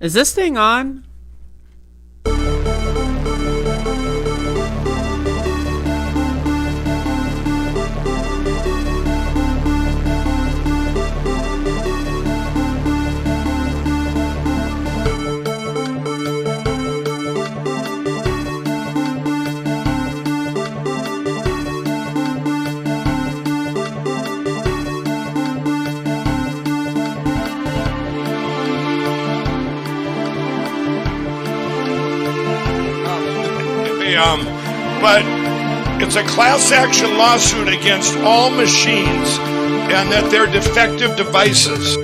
Is this thing on? But it's a class action lawsuit against all machines and that they're defective devices.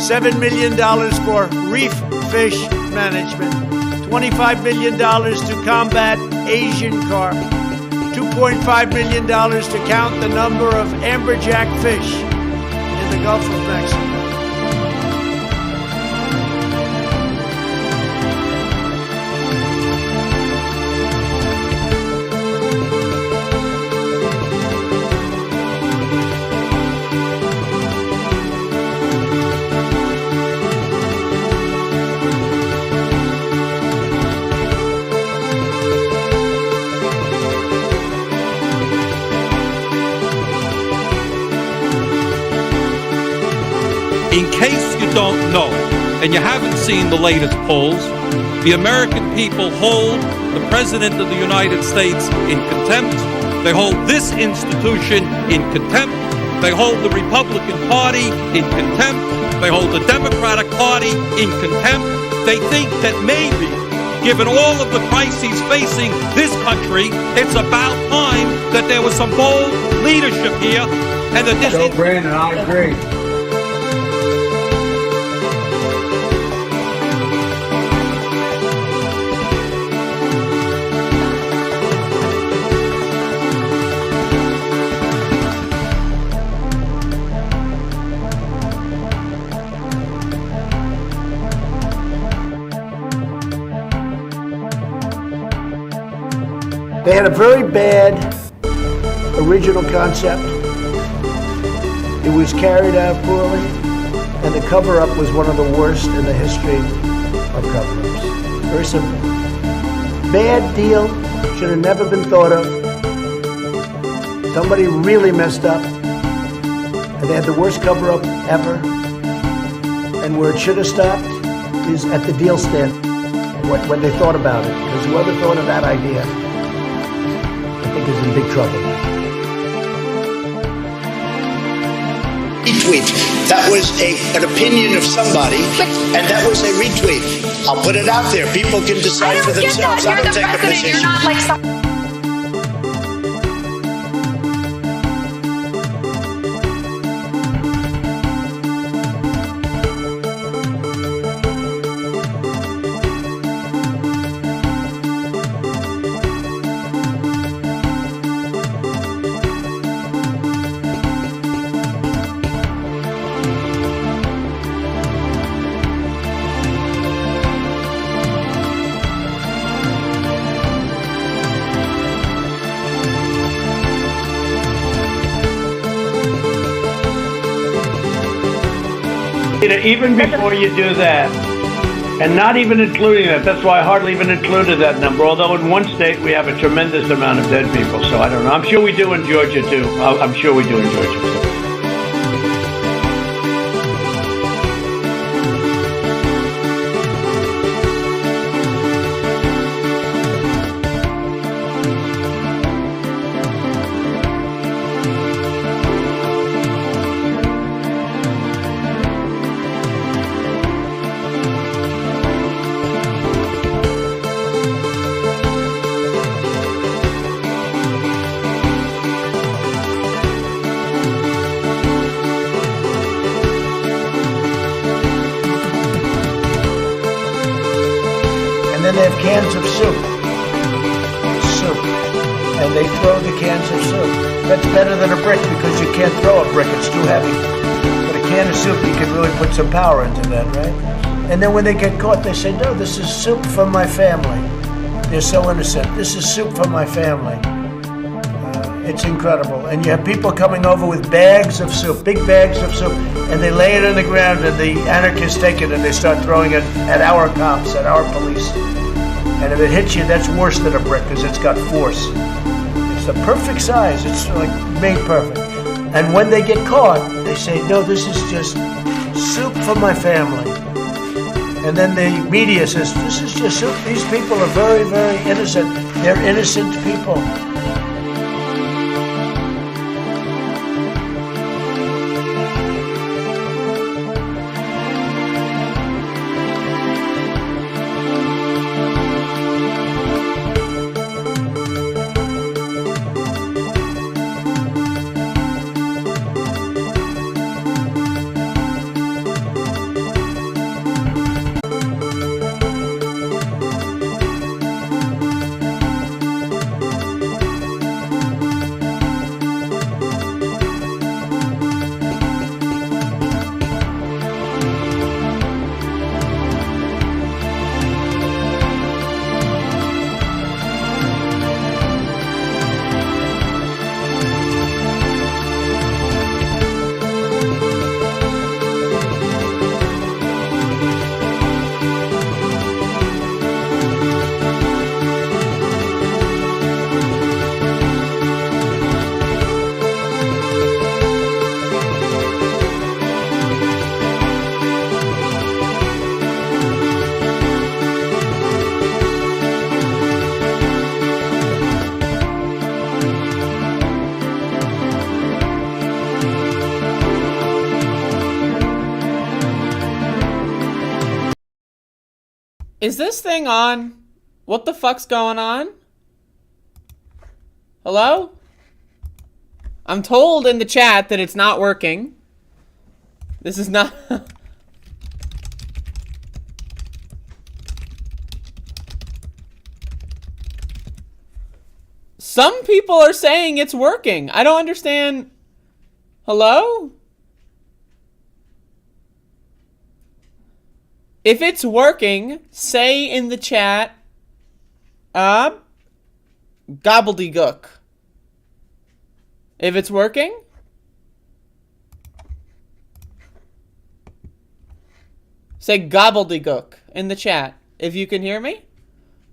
$7 million for reef fish management, $25 million to combat Asian carp, $2.5 million to count the number of amberjack fish in the Gulf of Mexico. In case you don't know, and you haven't seen the latest polls, the American people hold the President of the United States in contempt. They hold this institution in contempt. They hold the Republican Party in contempt. They hold the Democratic Party in contempt. They think that maybe, given all of the crises facing this country, it's about time that there was some bold leadership here, and that this... So, Brandon, I agree. They had a very bad original concept. It was carried out poorly, and the cover-up was one of the worst in the history of cover-ups. Very simple. Bad deal, should have never been thought of. Somebody really messed up, and they had the worst cover-up ever. And where it should have stopped is at the deal stand, when they thought about it. Because whoever thought of that idea, I think is in big trouble. Retweet. That was an opinion of somebody, and that was a retweet. I'll put it out there. People can decide for themselves. I don't take a position. You're not like some. Even before you do that, and not even including that, that's why I hardly even included that number, although in one state we have a tremendous amount of dead people, so I don't know. I'm sure we do in Georgia too. I'm sure we do in Georgia too. And then they have cans of soup. And they throw the cans of soup. That's better than a brick because you can't throw a brick, it's too heavy. But a can of soup, you can really put some power into that, right? And then when they get caught, they say, no, this is soup for my family. They're so innocent. This is soup for my family. It's incredible. And you have people coming over with bags of soup, big bags of soup, and they lay it on the ground, and the anarchists take it and they start throwing it at our cops, at our police. And if it hits you, that's worse than a brick because it's got force. It's the perfect size. It's like made perfect. And when they get caught, they say, no, this is just soup for my family. And then the media says, this is just soup. These people are very, very innocent. They're innocent people. Is this thing on? What the fuck's going on? Hello? I'm told in the chat that it's not working. This is not... Some people are saying it's working. I don't understand. Hello? If it's working, say in the chat, gobbledygook. If it's working, say gobbledygook in the chat. If you can hear me.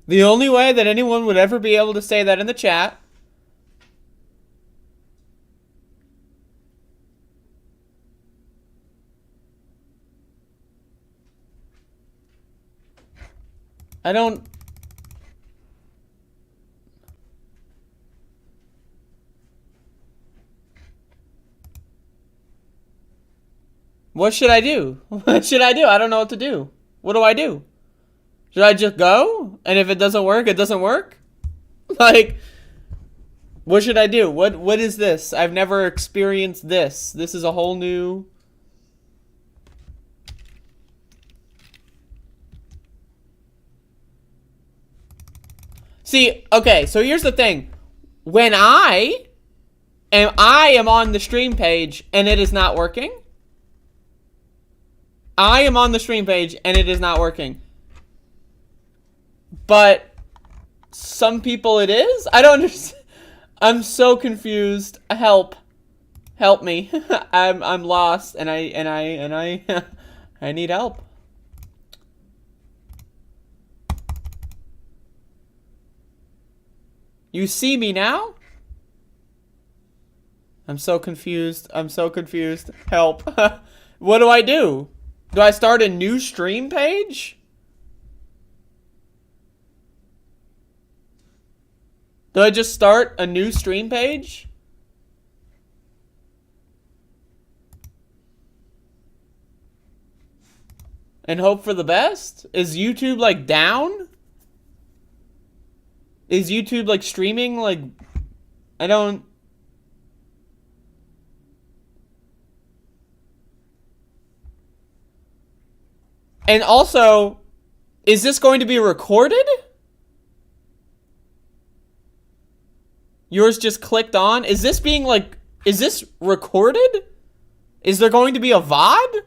The only way that anyone would ever be able to say that in the chat I don't... What should I do? What should I do? I don't know what to do. What do I do? Should I just go? And if it doesn't work, it doesn't work? Like, what should I do? What is this? I've never experienced this. This is a whole new... See, okay, so here's the thing. When I am on the stream page and it is not working. I am on the stream page and it is not working. But some people it is? I don't understand. I'm so confused. Help. Help me. I'm lost and I I need help. You see me now? I'm so confused. I'm so confused. Help. What do I do? Do I start a new stream page? Do I just start a new stream page? And hope for the best? Is YouTube like down? Is YouTube like streaming like... I don't... And also, is this going to be recorded? Yours just clicked on? Is this being like... Is this recorded? Is there going to be a VOD?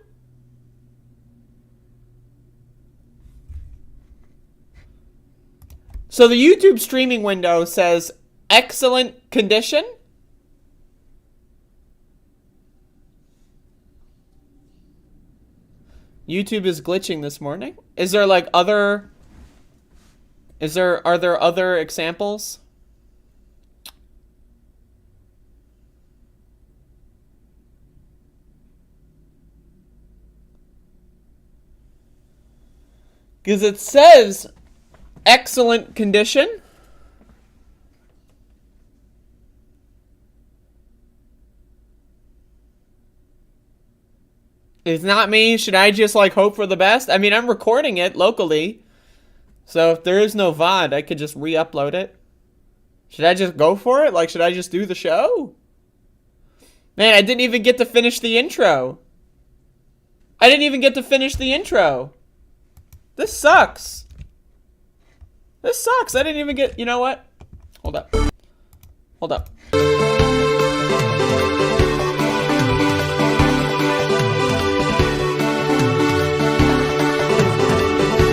So the YouTube streaming window says excellent condition. YouTube is glitching this morning. Is there like other... Are there other examples? Because it says excellent condition. It's not me. Should I just like hope for the best? I mean, I'm recording it locally. So if there is no VOD, I could just re-upload it. Should I just go for it? Like, should I just do the show? Man, I didn't even get to finish the intro. I didn't even get to finish the intro. This sucks. This sucks. I didn't even get... You know what? Hold up. Hold up.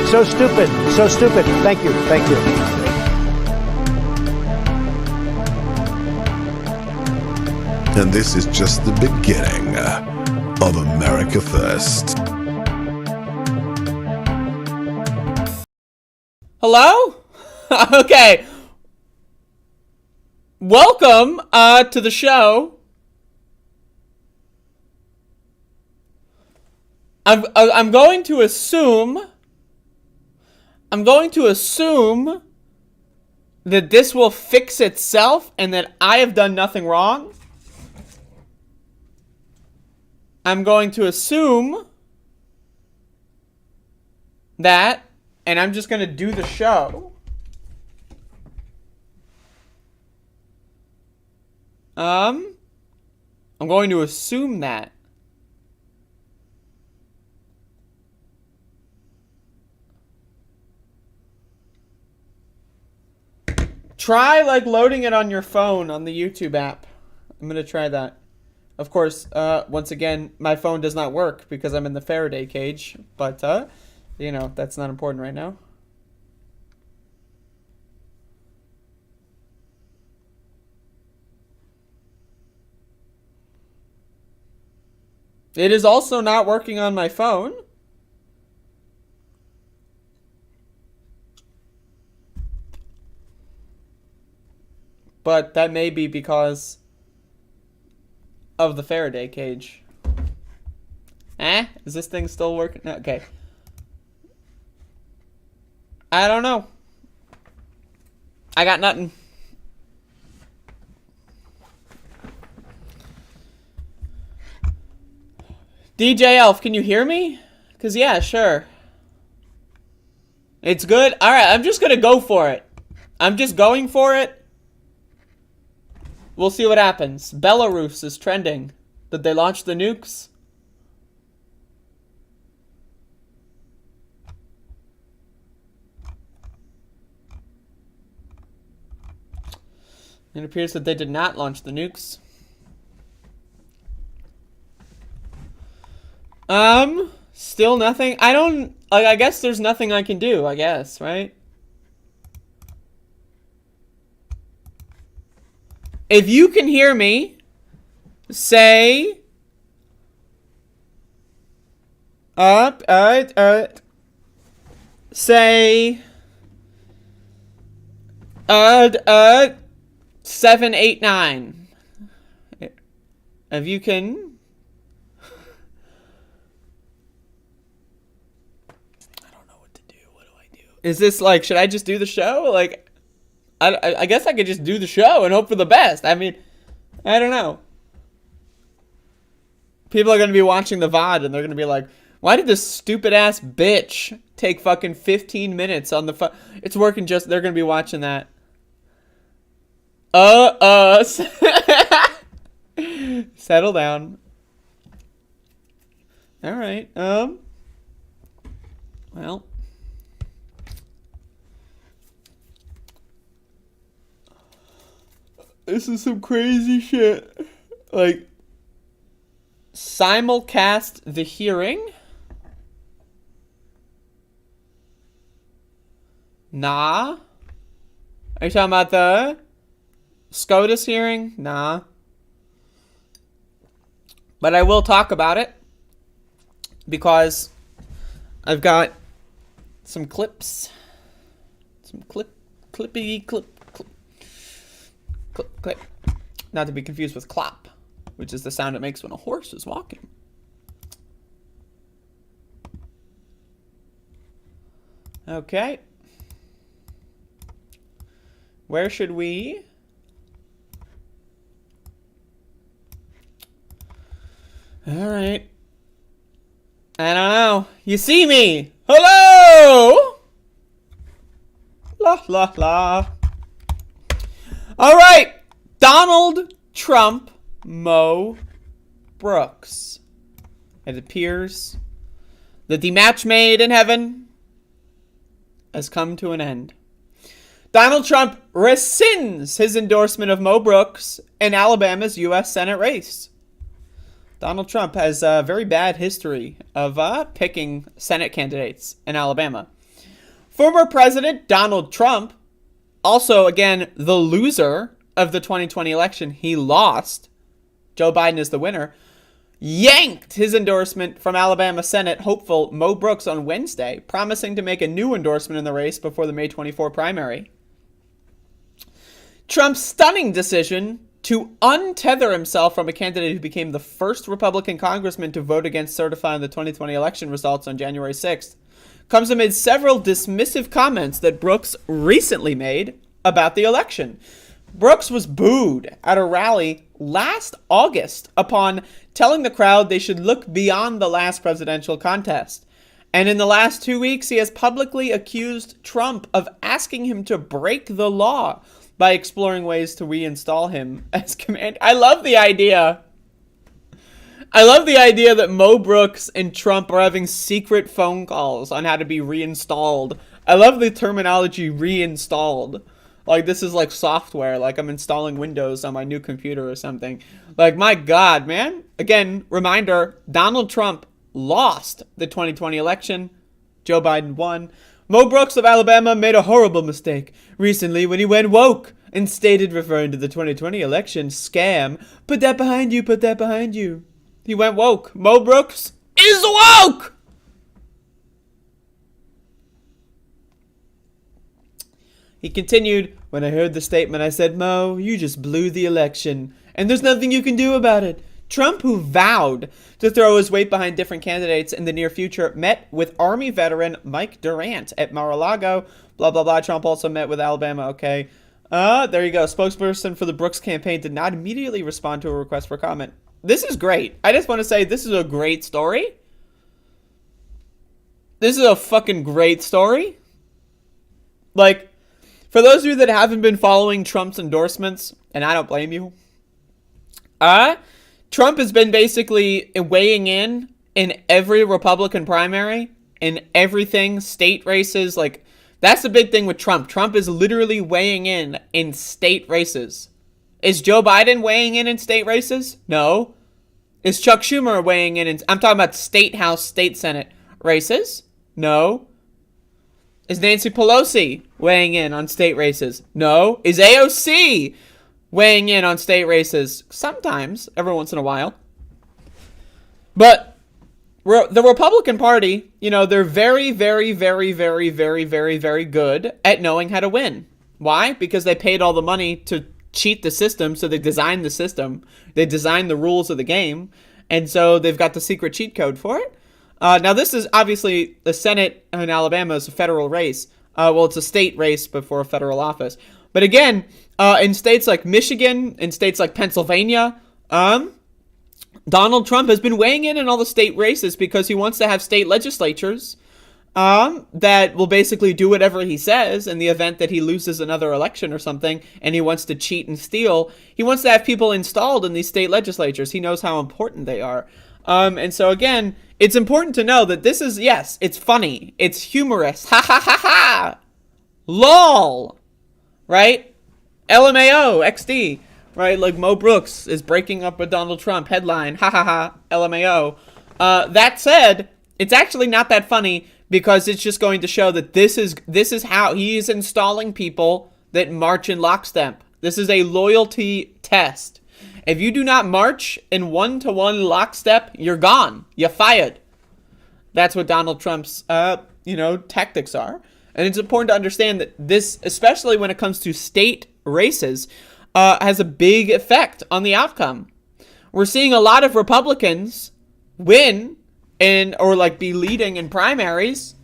So stupid. So stupid. Thank you. Thank you. And this is just the beginning of America First. Hello? Okay. Welcome to the show. I'm going to assume that this will fix itself and that I have done nothing wrong. I'm going to assume that, and I'm just going to do the show. I'm going to assume that. Try, like, loading it on your phone on the YouTube app. I'm going to try that. Of course, once again, my phone does not work because I'm in the Faraday cage. But, you know, that's not important right now. It is also not working on my phone. But that may be because of the Faraday cage. Is this thing still working? Okay. I don't know. I got nothing. DJ Elf, can you hear me? Because, yeah, sure. It's good? Alright, I'm just going to go for it. I'm just going for it. We'll see what happens. Belarus is trending. Did they launch the nukes? It appears that they did not launch the nukes. Still nothing. I guess there's nothing I can do, I guess, right? If you can hear me, say say 789. If you can. I don't know what to do. What do I do? Is this like, should I just do the show? Like, I guess I could just do the show and hope for the best. I mean, I don't know. People are going to be watching the VOD and they're going to be like, why did this stupid ass bitch take fucking 15 minutes on the It's working just, they're going to be watching that. Settle down. Alright, well. This is some crazy shit. Like, simulcast the hearing? Nah. Are you talking about the SCOTUS hearing? Nah. But I will talk about it because I've got some clips. Some clip. Not to be confused with clop, which is the sound it makes when a horse is walking. Okay. Where should we? All right. I don't know. You see me? Hello? La la la. All right. Donald Trump, Mo Brooks. It appears that the match made in heaven has come to an end. Donald Trump rescinds his endorsement of Mo Brooks in Alabama's U.S. Senate race. Donald Trump has a very bad history of picking Senate candidates in Alabama. Former President Donald Trump, also, again, the loser of the 2020 election, he lost. Joe Biden is the winner. Yanked his endorsement from Alabama Senate hopeful Mo Brooks on Wednesday, promising to make a new endorsement in the race before the May 24 primary. Trump's stunning decision to untether himself from a candidate who became the first Republican congressman to vote against certifying the 2020 election results on January 6th comes amid several dismissive comments that Brooks recently made about the election. Brooks was booed at a rally last August upon telling the crowd they should look beyond the last presidential contest. And in the last 2 weeks, he has publicly accused Trump of asking him to break the law by exploring ways to reinstall him as commander. I love the idea. I love the idea that Mo Brooks and Trump are having secret phone calls on how to be reinstalled. I love the terminology reinstalled. Like, this is like software, like I'm installing Windows on my new computer or something. Like, my God, man. Again, reminder, Donald Trump lost the 2020 election. Joe Biden won. Mo Brooks of Alabama made a horrible mistake recently when he went woke and stated, referring to the 2020 election scam, "Put that behind you, put that behind you." He went woke. Mo Brooks is woke! He continued, "When I heard the statement, I said, Mo, you just blew the election, and there's nothing you can do about it." Trump, who vowed to throw his weight behind different candidates in the near future, met with Army veteran Mike Durant at Mar-a-Lago. Blah, blah, blah. Trump also met with Alabama. Okay. There you go. Spokesperson for the Brooks campaign did not immediately respond to a request for comment. This is great. I just want to say this is a great story. This is a fucking great story. Like, for those of you that haven't been following Trump's endorsements, and I don't blame you, Trump has been basically weighing in every Republican primary, in everything, state races. Like, that's the big thing with Trump. Trump is literally weighing in state races. Is Joe Biden weighing in state races? No. Is Chuck Schumer weighing in? I'm talking about state house, state senate races? No. Is Nancy Pelosi weighing in on state races? No. Is AOC weighing in on state races? Sometimes, every once in a while. But the Republican Party, you know, they're very, very, very, very, very, very, very good at knowing how to win. Why? Because they paid all the money to cheat the system, so they designed the system. They designed the rules of the game, and so they've got the secret cheat code for it. Now, this is obviously the Senate in Alabama is a federal race. Well, it's a state race before a federal office. But again, in states like Michigan, in states like Pennsylvania, Donald Trump has been weighing in all the state races because he wants to have state legislatures that will basically do whatever he says in the event that he loses another election or something, and he wants to cheat and steal. He wants to have people installed in these state legislatures. He knows how important they are. And so again, it's important to know that this is, yes, it's funny. It's humorous. Ha ha ha ha. LOL. Right? LMAO, XD. Right? Like Mo Brooks is breaking up with Donald Trump. Headline. Ha ha ha. LMAO. That said, it's actually not that funny because it's just going to show that this is how he is installing people that march in lockstep. This is a loyalty test. If you do not march in one-to-one lockstep, you're gone. You're fired. That's what Donald Trump's, tactics are. And it's important to understand that this, especially when it comes to state races, has a big effect on the outcome. We're seeing a lot of Republicans win or be leading in primaries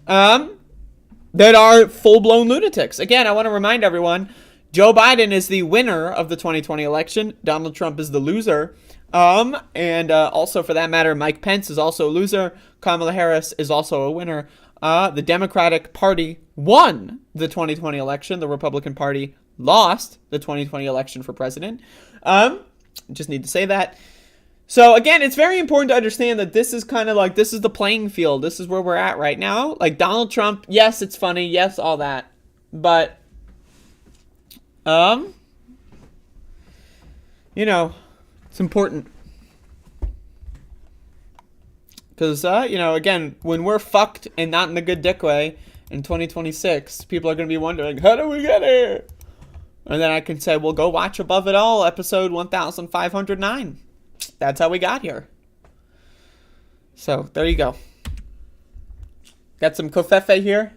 that are full-blown lunatics. Again, I want to remind everyone, Joe Biden is the winner of the 2020 election. Donald Trump is the loser. And also, for that matter, Mike Pence is also a loser. Kamala Harris is also a winner. The Democratic Party won the 2020 election. The Republican Party lost the 2020 election for president. Just need to say that. So, again, it's very important to understand that this is kind of like, this is the playing field. This is where we're at right now. Like, Donald Trump, yes, it's funny. Yes, all that. But, it's important. Because, again, when we're fucked and not in the good dick way in 2026, people are going to be wondering, how do we get here? And then I can say, well, go watch Above It All, episode 1509. That's how we got here. So, there you go. Got some kofefe here.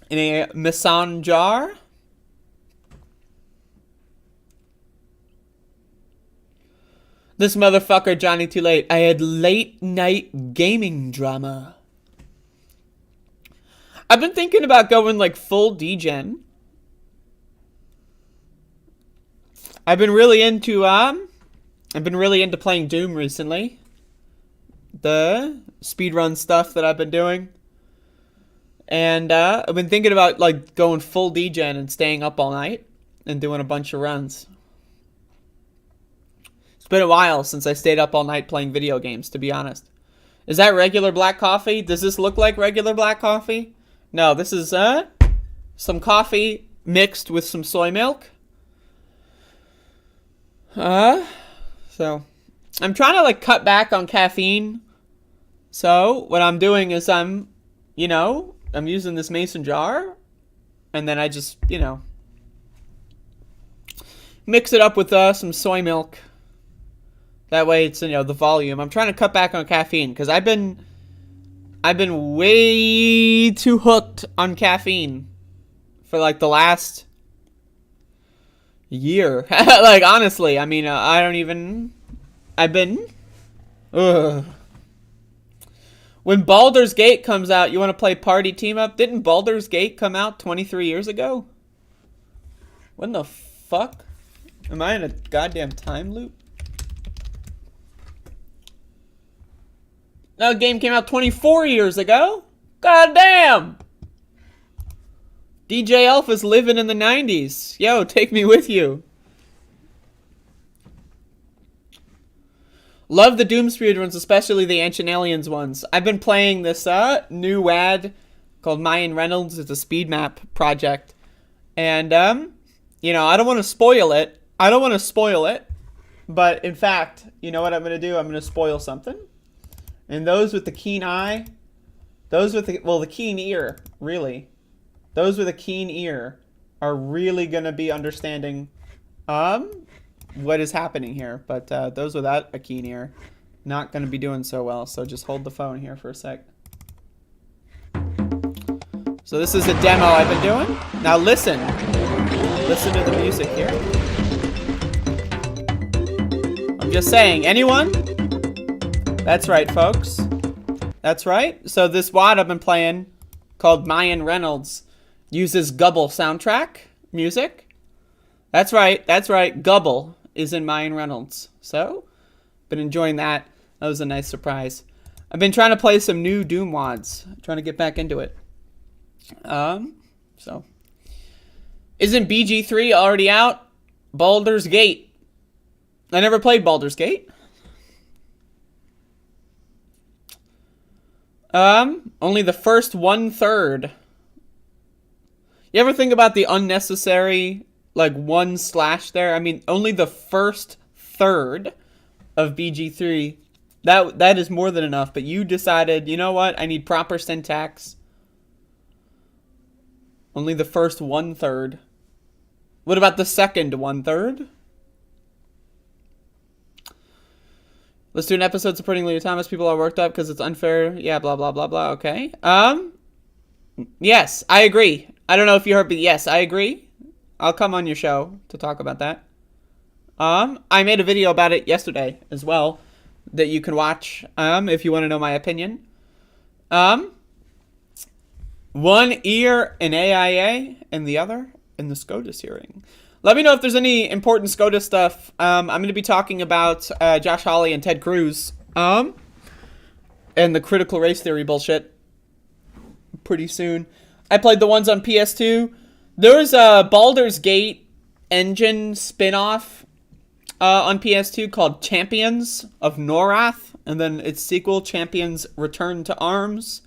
In a Mason jar. This motherfucker, Johnny Too Late. I had late night gaming drama. I've been thinking about going full degen. I've been really into playing Doom recently. The speedrun stuff that I've been doing. And I've been thinking about going full degen and staying up all night and doing a bunch of runs. It's been a while since I stayed up all night playing video games, to be honest. Is that regular black coffee? Does this look like regular black coffee? No, this is some coffee mixed with some soy milk. So I'm trying to cut back on caffeine. So what I'm doing is I'm using this mason jar, and then I just, mix it up with some soy milk. That way it's, the volume. I'm trying to cut back on caffeine because I've been way too hooked on caffeine for the last year. Honestly, I mean, when Baldur's Gate comes out, you want to play Party Team Up? Didn't Baldur's Gate come out 23 years ago? What the fuck? Am I in a goddamn time loop? That game came out 24 years ago? God damn! DJ Alpha's living in the 90s. Yo, take me with you. Love the Doom speedruns, especially the Ancient Aliens ones. I've been playing this new WAD called Mayan Reynolds. It's a speed map project. And, I don't want to spoil it. But, in fact, you know what I'm going to do? I'm going to spoil something. And those with the keen eye, the keen ear, really. Those with a keen ear are really going to be understanding what is happening here. But those without a keen ear, not going to be doing so well. So just hold the phone here for a sec. So this is a demo I've been doing. Now listen. Listen to the music here. I'm just saying, anyone? That's right, folks. That's right. So this WAD I've been playing called Mayan Reynolds uses Gubble soundtrack music. That's right. Gubble is in Mayan Reynolds. So, been enjoying that. That was a nice surprise. I've been trying to play some new Doom WADs. Trying to get back into it. So. Isn't BG3 already out? Baldur's Gate. I never played Baldur's Gate. Only the first 1/3. You ever think about the unnecessary, 1/ there? I mean, only the first third of BG3. That is more than enough, but you decided, you know what? I need proper syntax. Only the first 1/3. What about the second 1/3? Let's do an episode supporting Leah Thomas. People are worked up because it's unfair. Yeah, blah, blah, blah, blah. Okay. Yes, I agree. I don't know if you heard, but yes, I agree. I'll come on your show to talk about that. I made a video about it yesterday as well that you can watch if you want to know my opinion. One ear in AIA and the other in the SCOTUS hearing. Let me know if there's any important SCOTUS stuff. I'm going to be talking about Josh Hawley and Ted Cruz and the critical race theory bullshit pretty soon. I played the ones on PS2. There was a Baldur's Gate engine spin-off on PS2 called Champions of Norath, and then its sequel, Champions Return to Arms.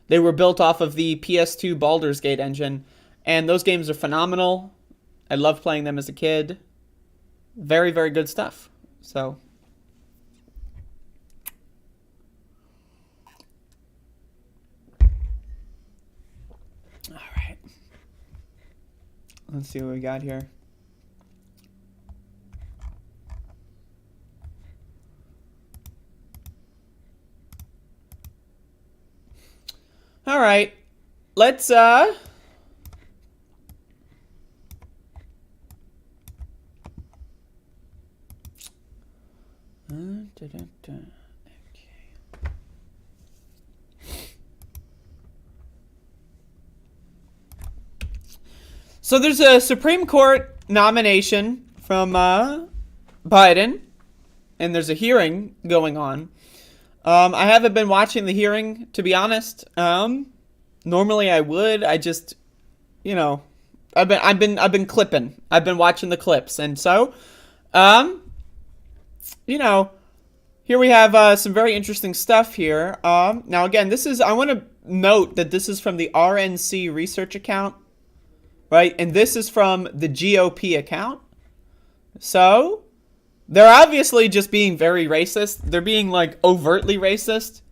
They were built off of the PS2 Baldur's Gate engine, and those games are phenomenal. I loved playing them as a kid. Very, very good stuff. So, all right. Let's see what we got here. All right. Let's So there's a Supreme Court nomination from Biden, and there's a hearing going on. I haven't been watching the hearing, to be honest. Normally I would. I just, I've been clipping. I've been watching the clips, and so, here we have some very interesting stuff here. Now again, I want to note that this is from the RNC research account, right? And this is from the GOP account. So they're obviously just being very racist. They're being overtly racist.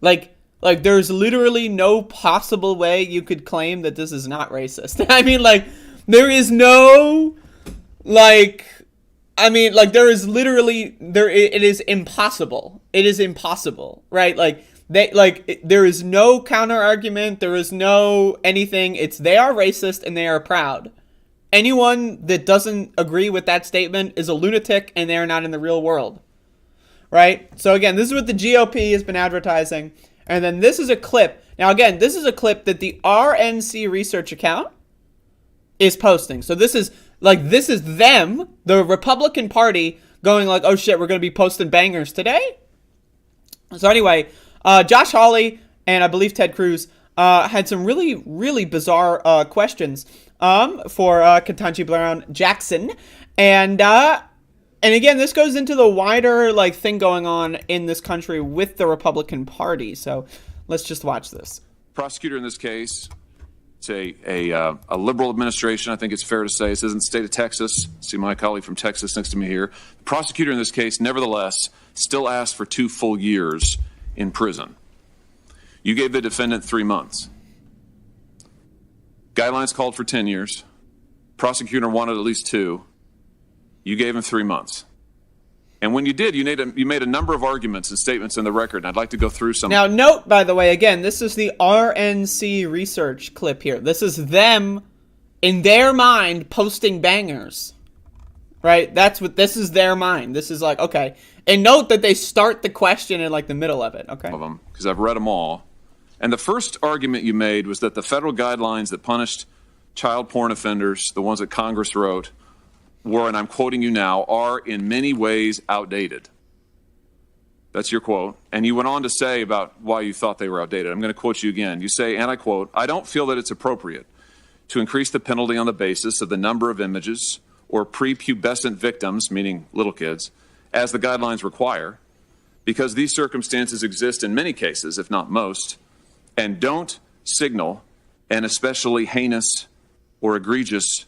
Like there's literally no possible way you could claim that this is not racist. I mean, there is no, there is literally, it is impossible. It is impossible, right? There is no counter argument. There is no anything. They are racist and they are proud. Anyone that doesn't agree with that statement is a lunatic and they are not in the real world, right? So again, this is what the GOP has been advertising. And then this is a clip. Now again, this is a clip that the RNC research account is posting. So this is them, the Republican Party, going oh shit, we're going to be posting bangers today. So anyway, Josh Hawley and I believe Ted Cruz had some really, really bizarre questions for Ketanji Brown Jackson. And again, this goes into the wider thing going on in this country with the Republican Party. So let's just watch this. Prosecutor in this case, it's a liberal administration, I think it's fair to say. This isn't the state of Texas. See my colleague from Texas next to me here. The prosecutor in this case, nevertheless, still asked for 2 full years in prison. You gave the defendant 3 months. Guidelines called for 10 years. Prosecutor wanted at least 2. You gave him 3 months. And when you did, you made a number of arguments and statements in the record, and I'd like to go through some. Now, note, by the way, again, this is the RNC research clip here. This is them, in their mind, posting bangers. Right? This is their mind. This is okay. And note that they start the question in the middle of it, okay? Of them, because I've read them all. And the first argument you made was that the federal guidelines that punished child porn offenders, the ones that Congress wrote, were, and I'm quoting you now, are in many ways outdated. That's your quote. And you went on to say about why you thought they were outdated. I'm going to quote you again. You say, and I quote, "I don't feel that it's appropriate to increase the penalty on the basis of the number of images or prepubescent victims," meaning little kids, "as the guidelines require, because these circumstances exist in many cases, if not most, and don't signal an especially heinous or egregious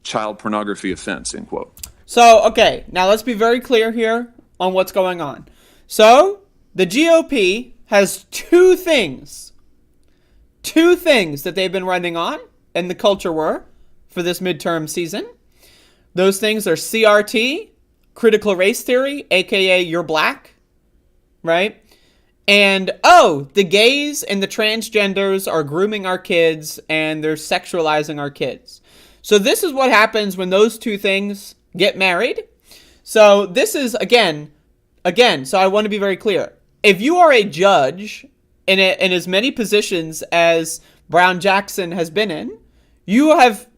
child pornography offense," end quote. So, okay, now let's be very clear here on what's going on. So, the GOP has two things that they've been running on, and the culture war for this midterm season. Those things are CRT, critical race theory, aka you're black, right? And, the gays and the transgenders are grooming our kids and they're sexualizing our kids. So this is what happens when those two things get married. So this is, again, so I want to be very clear. If you are a judge in as many positions as Brown Jackson has been in, you have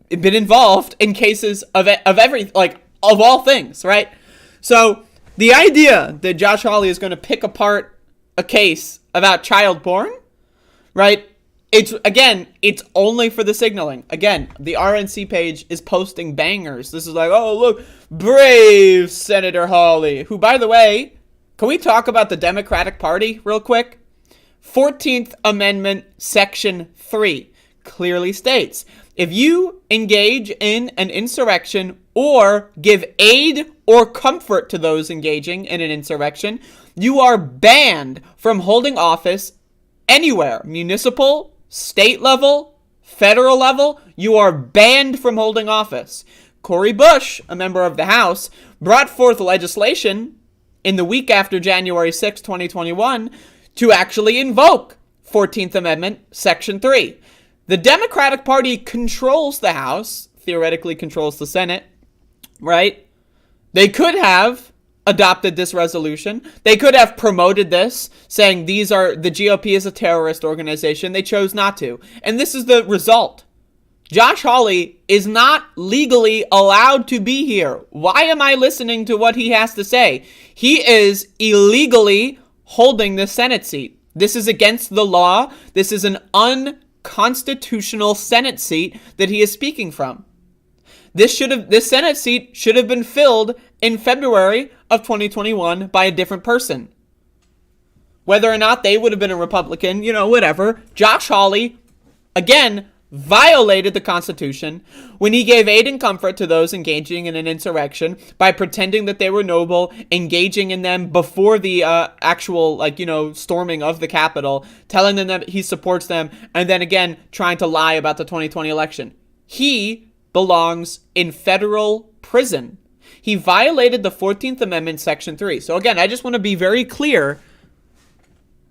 been involved in cases of all things, right? So the idea that Josh Hawley is going to pick apart a case about child porn, right? It's only for the signaling. Again, the RNC page is posting bangers. This is like, oh, look, brave Senator Hawley, who, by the way, can we talk about the Democratic Party real quick? 14th Amendment, Section 3 clearly states, if you engage in an insurrection or give aid or comfort to those engaging in an insurrection, you are banned from holding office anywhere, municipal, state level, federal level. You are banned from holding office. Cori Bush, a member of the House, brought forth legislation in the week after January 6, 2021, to actually invoke 14th Amendment, Section 3. The Democratic Party controls the House, theoretically controls the Senate, right? They could have adopted this resolution. They could have promoted this, saying the GOP is a terrorist organization. They chose not to. And this is the result. Josh Hawley is not legally allowed to be here. Why am I listening to what he has to say? He is illegally holding the Senate seat. This is against the law. This is an unconstitutional Senate seat that he is speaking from. This Senate seat should have been filled in February of 2021 by a different person. Whether or not they would have been a Republican, whatever. Josh Hawley, again, violated the Constitution when he gave aid and comfort to those engaging in an insurrection by pretending that they were noble, engaging in them before the actual, storming of the Capitol, telling them that he supports them, and then again, trying to lie about the 2020 election. He belongs in federal prison. He violated the 14th Amendment, Section 3. So again, I just want to be very clear.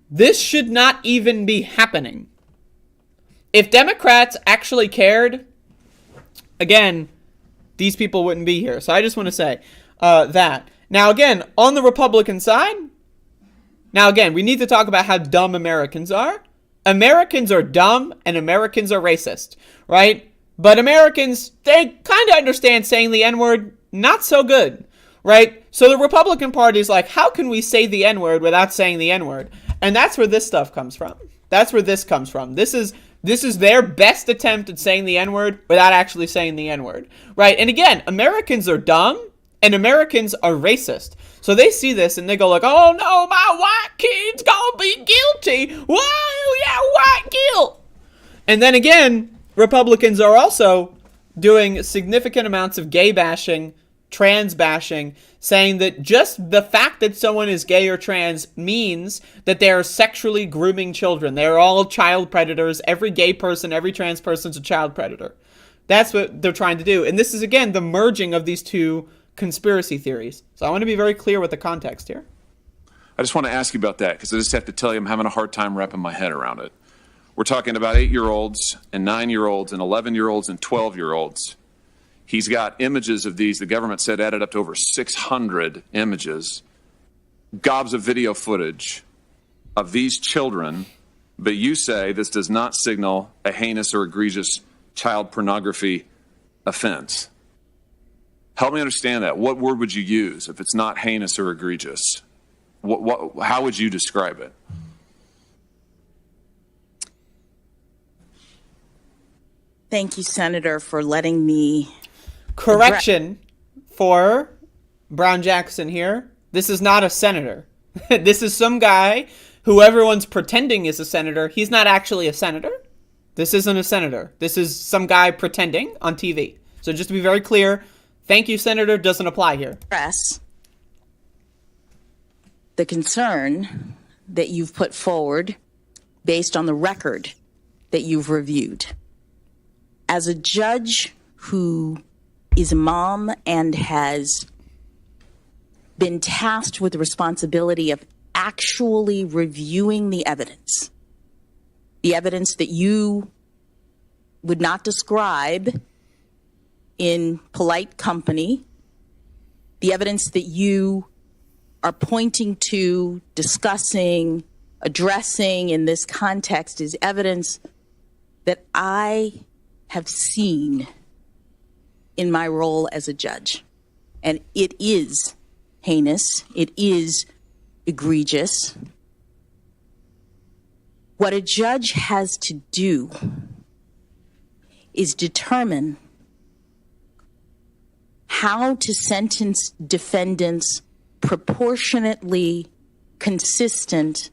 This should not even be happening. If Democrats actually cared, again, these people wouldn't be here. So I just want to say that. Now again, on the Republican side, we need to talk about how dumb Americans are. Americans are dumb and Americans are racist, right? But Americans, they kind of understand saying the N-word, not so good, right? So the Republican Party is like, how can we say the N-word without saying the N-word? And that's where this stuff comes from. That's where this comes from. This is their best attempt at saying the N-word without actually saying the N-word, right? And again, Americans are dumb and Americans are racist. So they see this and they go like, oh no, my white kid's gonna be guilty. Whoa, yeah, white guilt. And then again, Republicans are also doing significant amounts of gay bashing, trans bashing, saying that just the fact that someone is gay or trans means that they are sexually grooming children. They're all child predators. Every gay person, every trans person's a child predator. That's what they're trying to do. And this is, again, the merging of these two conspiracy theories. So I want to be very clear with the context here. I just want to ask you about that because I just have to tell you I'm having a hard time wrapping my head around it. We're talking about 8-year-olds and 9-year-olds and 11-year-olds and 12-year-olds. He's got images of these. The government said added up to over 600 images, gobs of video footage of these children. But you say this does not signal a heinous or egregious child pornography offense. Help me understand that. What word would you use if it's not heinous or egregious? How would you describe it? Thank you, Senator, for letting me... Correction for Brown Jackson here. This is not a senator. This is some guy who everyone's pretending is a senator. He's not actually a senator. This isn't a senator. This is some guy pretending on TV. So just to be very clear, thank you, Senator, doesn't apply here. Press the concern that you've put forward based on the record that you've reviewed. As a judge who is a mom and has been tasked with the responsibility of actually reviewing the evidence that you would not describe in polite company, the evidence that you are pointing to, discussing, addressing in this context is evidence that I have seen in my role as a judge. And it is heinous. It is egregious. What a judge has to do is determine how to sentence defendants proportionately consistent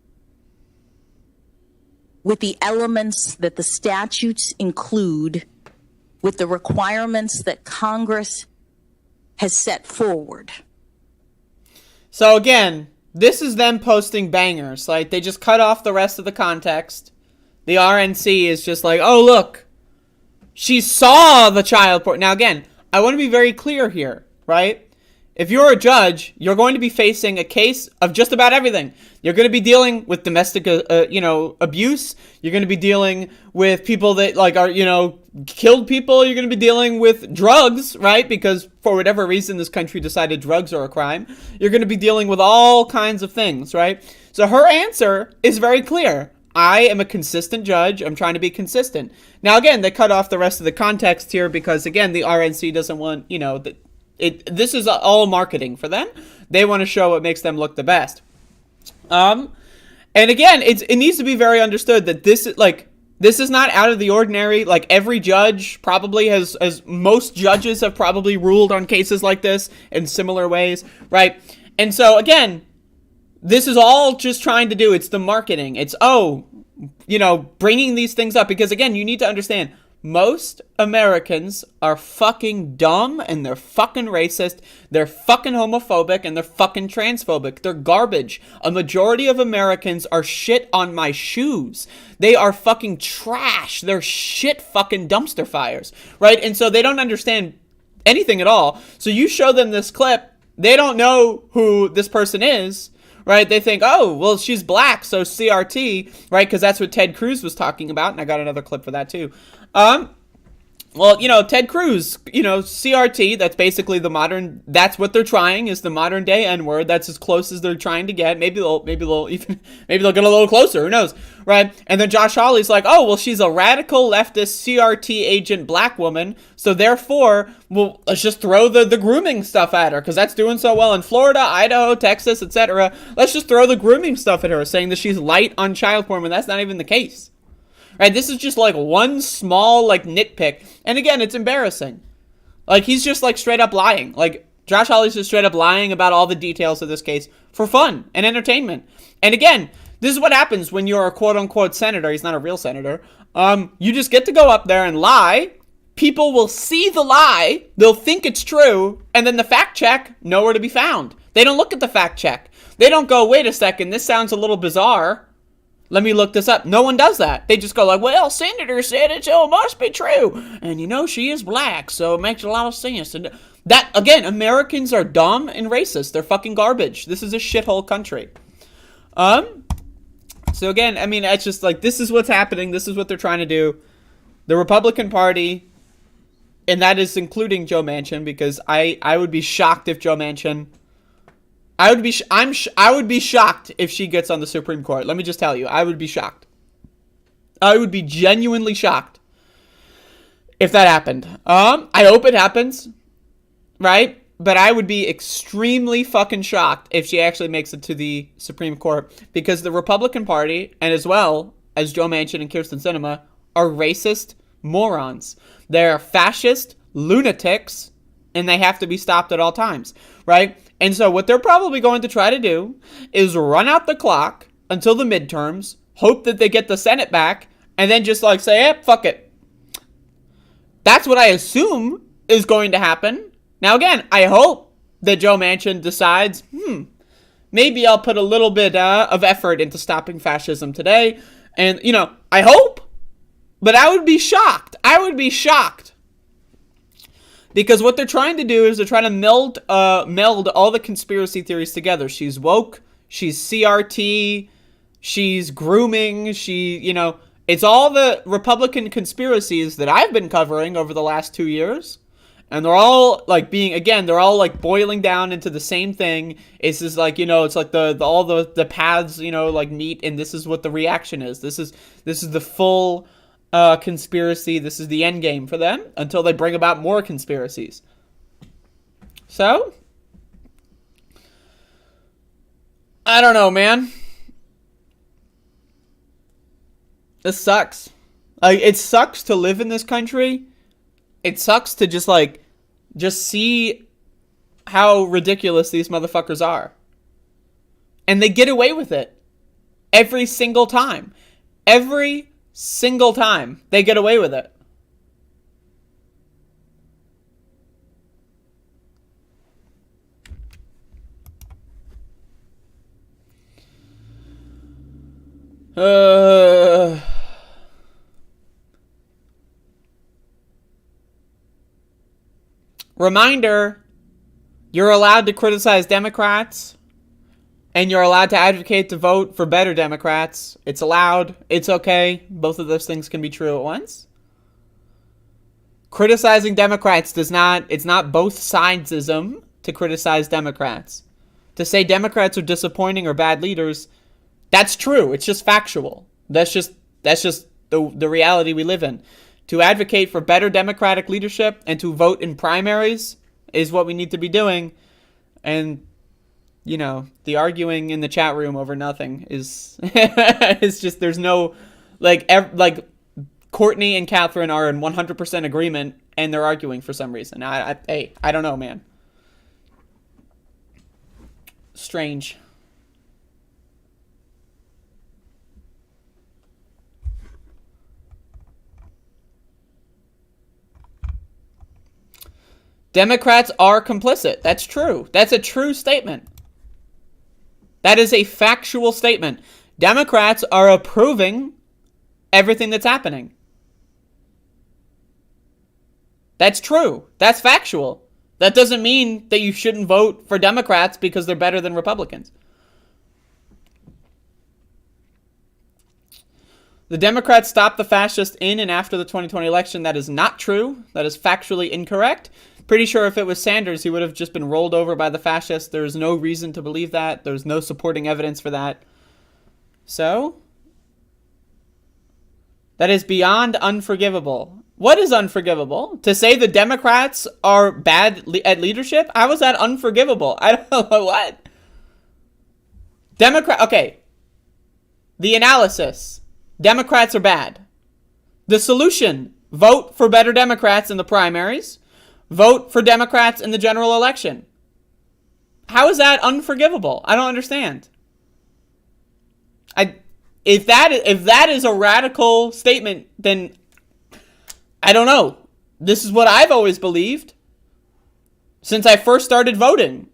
with the elements that the statutes include, with the requirements that Congress has set forward. So again, this is them posting bangers. Like, they just cut off the rest of the context. The RNC is just like, oh, look, she saw the child porn. Now, again, I want to be very clear here, right? If you're a judge, you're going to be facing a case of just about everything. You're going to be dealing with domestic, abuse. You're going to be dealing with people that, like, are, killed people. You're going to be dealing with drugs, right? Because for whatever reason, this country decided drugs are a crime. You're going to be dealing with all kinds of things, right? So her answer is very clear. I am a consistent judge. I'm trying to be consistent. Now, again, they cut off the rest of the context here because, again, the RNC doesn't want, this is all marketing for them. They want to show what makes them look the best. And again, it needs to be very understood that this is not out of the ordinary. Like, every judge probably has, as most judges have probably ruled on cases like this in similar ways, right? And so, again, this is all just trying to do, it's the marketing. It's, bringing these things up. Because, again, you need to understand, most Americans are fucking dumb, and they're fucking racist, they're fucking homophobic, and they're fucking transphobic. They're garbage. A majority of Americans are shit on my shoes. They are fucking trash. They're shit fucking dumpster fires, right? And so they don't understand anything at all. So you show them this clip, they don't know who this person is, right? They think, oh, well, she's black, so CRT, right? Because that's what Ted Cruz was talking about, and I got another clip for that too. Well, Ted Cruz, CRT, that's basically that's what they're trying, is the modern day N-word. That's as close as they're trying to get. Maybe they'll get a little closer, who knows, right? And then Josh Hawley's like, oh, well, she's a radical leftist CRT agent black woman, so therefore, well, let's just throw the grooming stuff at her, because that's doing so well in Florida, Idaho, Texas, etc. Let's just throw the grooming stuff at her, saying that she's light on child porn, when that's not even the case. Right, this is just like one small nitpick, and again, it's embarrassing. Like, he's just straight up lying. Like, Josh Hawley's just straight up lying about all the details of this case for fun and entertainment. And again, this is what happens when you're a quote unquote senator. He's not a real senator. You just get to go up there and lie. People will see the lie, they'll think it's true, and then the fact check, nowhere to be found. They don't look at the fact check. They don't go, wait a second, this sounds a little bizarre. Let me look this up. No one does that. They just go well, Senator said it, so it must be true. And, she is black, so it makes a lot of sense. And that, again, Americans are dumb and racist. They're fucking garbage. This is a shithole country. So again, it's just this is what's happening. This is what they're trying to do. The Republican Party, and that is including Joe Manchin, because I would be shocked if Joe Manchin... I would be shocked if she gets on the Supreme Court. Let me just tell you, I would be shocked. I would be genuinely shocked if that happened. I hope it happens, right? But I would be extremely fucking shocked if she actually makes it to the Supreme Court, because the Republican Party, and as well as Joe Manchin and Kyrsten Sinema, are racist morons. They're fascist lunatics, and they have to be stopped at all times, right? And so what they're probably going to try to do is run out the clock until the midterms, hope that they get the Senate back, and then just say, fuck it. That's what I assume is going to happen. Now again, I hope that Joe Manchin decides, maybe I'll put a little bit of effort into stopping fascism today. And, I hope. But I would be shocked. I would be shocked. Because what they're trying to do is they're trying to meld all the conspiracy theories together. She's woke. She's CRT. She's grooming. It's all the Republican conspiracies that I've been covering over the last 2 years. And they're all they're all boiling down into the same thing. It's just it's like all the paths, meet, and this is what the reaction is. This is the full conspiracy. This is the end game for them until they bring about more conspiracies. So, I don't know, man. This sucks. It sucks to live in this country. It sucks to just see how ridiculous these motherfuckers are. And they get away with it. Every single time. Every single time they get away with it. Reminder, you're allowed to criticize Democrats, and you're allowed to advocate to vote for better Democrats. It's allowed. It's okay. Both of those things can be true at once. Criticizing Democrats it's not both sidesism to criticize Democrats. To say Democrats are disappointing or bad leaders, that's true. It's just factual. That's just the reality we live in. To advocate for better Democratic leadership and to vote in primaries is what we need to be doing. And, the arguing in the chat room over nothing is it's just, there's no, Courtney and Catherine are in 100% agreement and they're arguing for some reason. I don't know, man. Strange. Democrats are complicit. That's true. That's a true statement. That is a factual statement. Democrats are approving everything that's happening. That's true. That's factual. That doesn't mean that you shouldn't vote for Democrats because they're better than Republicans. The Democrats stopped the fascists in and after the 2020 election. That is not true. That is factually incorrect. Pretty sure if it was Sanders, he would have just been rolled over by the fascists. There's no reason to believe that. There's no supporting evidence for that. So, that is beyond unforgivable. What is unforgivable? To say the Democrats are bad at leadership? How is that unforgivable? I don't know what. Okay. The analysis. Democrats are bad. The solution. Vote for better Democrats in the primaries. Vote for Democrats in the general election. How is that unforgivable? I don't understand. If that is a radical statement, then I don't know. This is what I've always believed since I first started voting.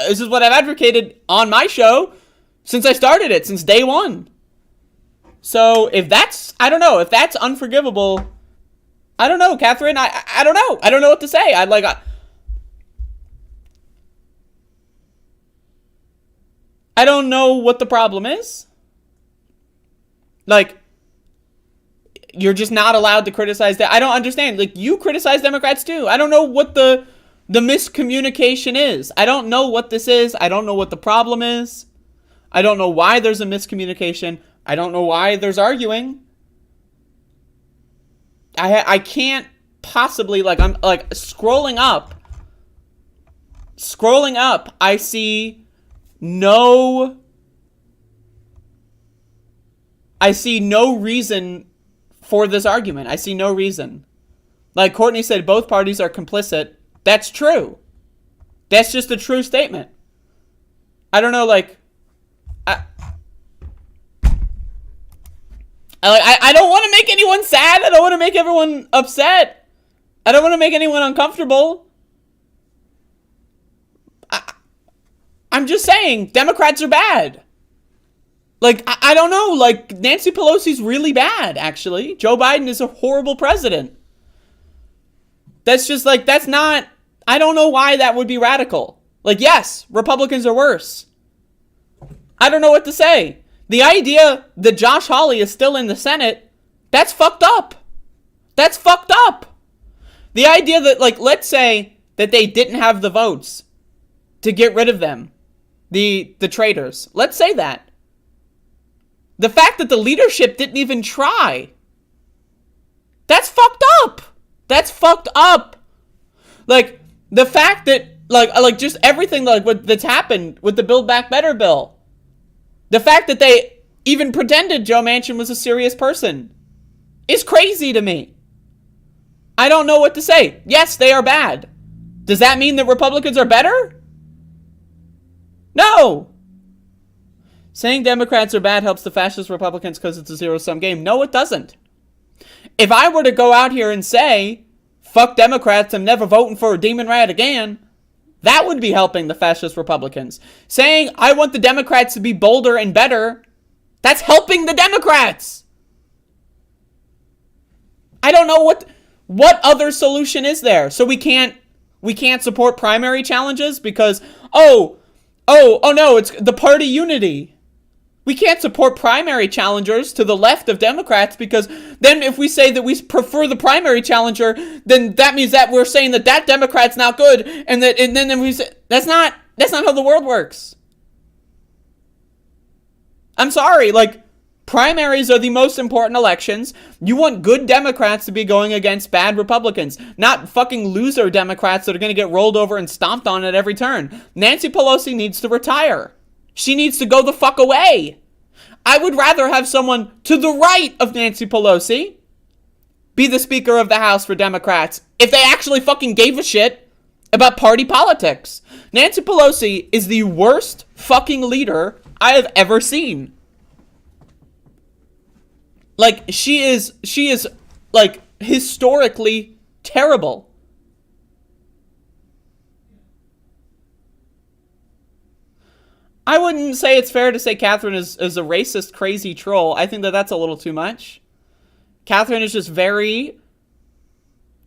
This is what I've advocated on my show since I started it, since day one. So if that's, I don't know, if that's unforgivable, I don't know, Catherine. I don't know. I don't know what to say. I don't know what the problem is. You're just not allowed to criticize that. I don't understand. You criticize Democrats too. I don't know what the miscommunication is. I don't know what this is. I don't know what the problem is. I don't know why there's a miscommunication. I don't know why there's arguing. I can't possibly, I'm scrolling up, I see no reason for this argument. I see no reason. Like Courtney said, both parties are complicit. That's true. That's just a true statement. I don't know, I don't want to make anyone sad. I don't want to make everyone upset. I don't want to make anyone uncomfortable. I'm just saying, Democrats are bad. Like, I don't know. Like, Nancy Pelosi's really bad, actually. Joe Biden is a horrible president. That's just, like, that's not... I don't know why that would be radical. Like, yes, Republicans are worse. I don't know what to say. The idea that Josh Hawley is still in the Senate, that's fucked up. That's fucked up. The idea that, like, let's say that they didn't have the votes to get rid of them. The traitors. Let's say that. The fact that the leadership didn't even try. That's fucked up. That's fucked up. Like, the fact that, like just everything like that's happened with the Build Back Better bill. The fact that they even pretended Joe Manchin was a serious person is crazy to me. I don't know what to say. Yes, they are bad. Does that mean that Republicans are better? No. Saying Democrats are bad helps the fascist Republicans because it's a zero-sum game. No, it doesn't. If I were to go out here and say, fuck Democrats, I'm never voting for a demon rat again, that would be helping the fascist Republicans. Saying, I want the Democrats to be bolder and better, that's helping the Democrats. I don't know what other solution is there. So we can't support primary challenges because, oh no, it's the party unity. We can't support primary challengers to the left of Democrats because then if we say that we prefer the primary challenger, then that means that we're saying that Democrat's not good, and then we say that's not how the world works. I'm sorry, like, primaries are the most important elections. You want good Democrats to be going against bad Republicans, not fucking loser Democrats that are going to get rolled over and stomped on at every turn. Nancy Pelosi needs to retire. She needs to go the fuck away. I would rather have someone to the right of Nancy Pelosi be the Speaker of the House for Democrats if they actually fucking gave a shit about party politics. Nancy Pelosi is the worst fucking leader I have ever seen. Like, she is like historically terrible. I wouldn't say it's fair to say Catherine is a racist, crazy troll. I think that that's a little too much. Catherine is just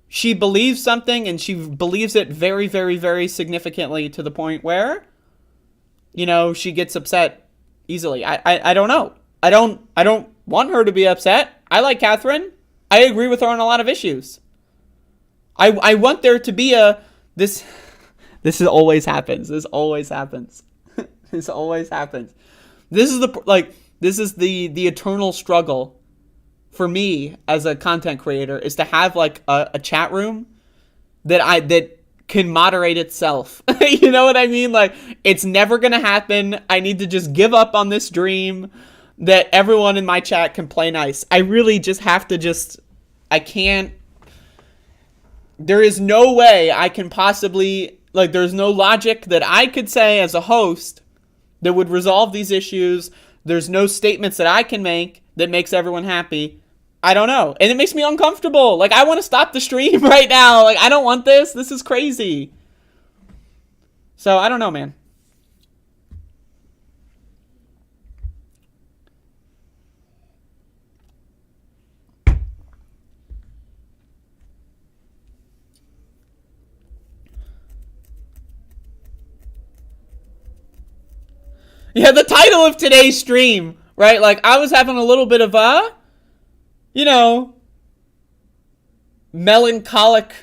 she believes something and she believes it very, very, very significantly to the point where, you know, she gets upset easily. I don't know. I don't want her to be upset. I like Catherine. I agree with her on a lot of issues. I want there to be this always happens. This always happens. This always happens. This is the eternal struggle for me as a content creator, is to have like a chat room that can moderate itself. You know what I mean? Like, it's never gonna happen. I need to just give up on this dream that everyone in my chat can play nice. I really just have to I can't. There is no way I can possibly, like, there's no logic that I could say as a host that would resolve these issues. There's no statements that I can make that makes everyone happy. I don't know. And it makes me uncomfortable. Like, I want to stop the stream right now. Like, I don't want this. This is crazy. So, I don't know, man. Yeah, the title of today's stream, right? Like, I was having a little bit of melancholic,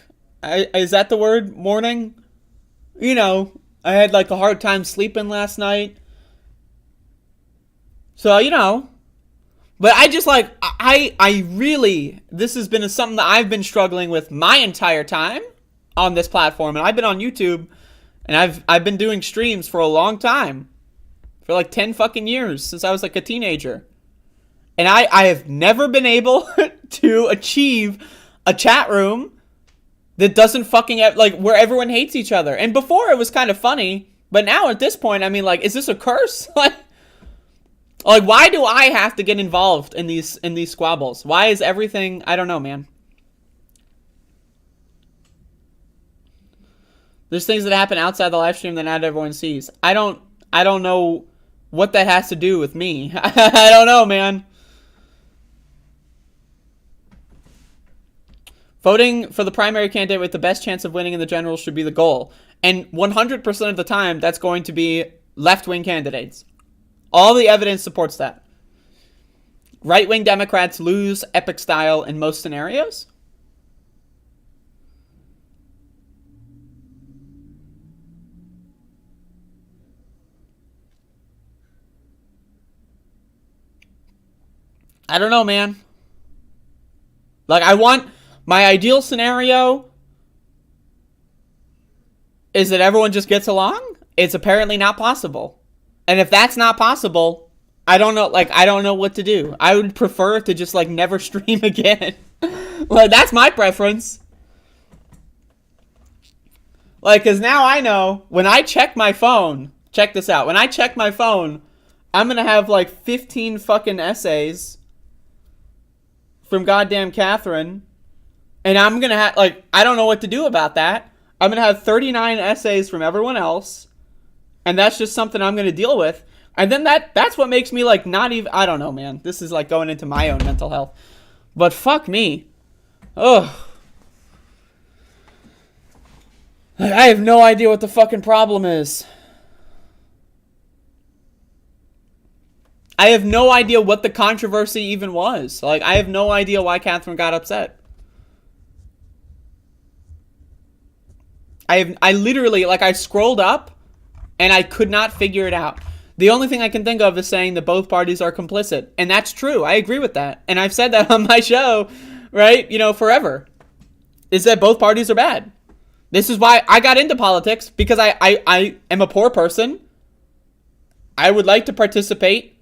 is that the word? Morning? You know, I had like a hard time sleeping last night. So, but I just like, I really, this has been something that I've been struggling with my entire time on this platform. And I've been on YouTube and I've been doing streams for a long time. For like 10 fucking years, since I was like a teenager. And I have never been able to achieve a chat room that doesn't fucking have, like, where everyone hates each other. And before it was kind of funny, but now at this point, I mean, like, is this a curse? Like, why do I have to get involved in these squabbles? Why is everything, I don't know, man. There's things that happen outside the live stream that not everyone sees. I don't know what that has to do with me. I don't know, man. Voting for the primary candidate with the best chance of winning in the general should be the goal. And 100% of the time, that's going to be left-wing candidates. All the evidence supports that. Right-wing Democrats lose epic style in most scenarios. I don't know, man. Like, I want... My ideal scenario is that everyone just gets along. It's apparently not possible. And if that's not possible, I don't know, like, I don't know what to do. I would prefer to just, like, never stream again. Like, that's my preference. Like, because now I know, when I check my phone, check this out. When I check my phone, I'm going to have, like, 15 fucking essays from goddamn Catherine. And I'm going to have, like, I don't know what to do about that. I'm going to have 39 essays from everyone else. And that's just something I'm going to deal with. And then that's what makes me, like, not even, I don't know, man. This is, like, going into my own mental health. But fuck me. Ugh. I have no idea what the fucking problem is. I have no idea what the controversy even was. Like, I have no idea why Catherine got upset. I literally, like, I scrolled up and I could not figure it out. The only thing I can think of is saying that both parties are complicit. And that's true. I agree with that. And I've said that on my show, right? You know, forever. Is that both parties are bad. This is why I got into politics, because I am a poor person. I would like to participate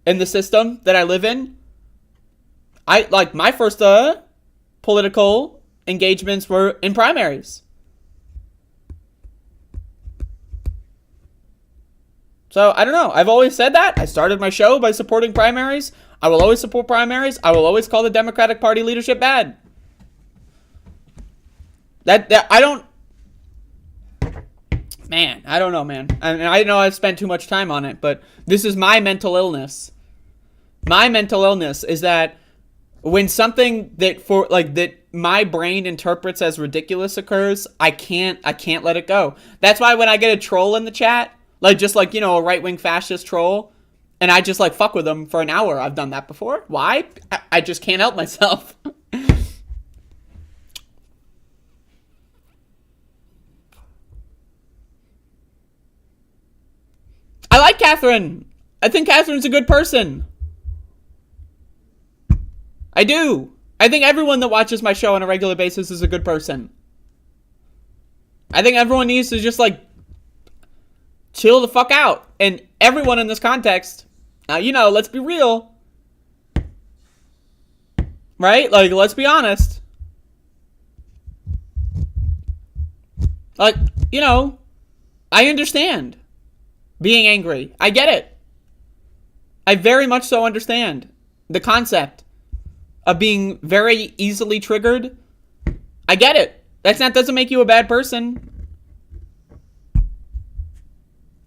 in the system that I live in. Like, my first political engagements were in primaries. So, I don't know. I've always said that. I started my show by supporting primaries. I will always support primaries. I will always call the Democratic Party leadership bad. That I don't... Man, I don't know, man. And I know I've spent too much time on it, but this is my mental illness. My mental illness is that when something that my brain interprets as ridiculous occurs, I can't let it go. That's why when I get a troll in the chat, like, just like, you know, a right-wing fascist troll, and I just, like, fuck with them for an hour. I've done that before. Why? I just can't help myself. I like Catherine. I think Catherine's a good person. I do. I think everyone that watches my show on a regular basis is a good person. I think everyone needs to just, like, chill the fuck out. And everyone in this context, now, you know, let's be real. Right? Like, let's be honest. Like, you know, I understand being angry. I get it. I very much so understand the concept of being very easily triggered. I get it. That doesn't make you a bad person.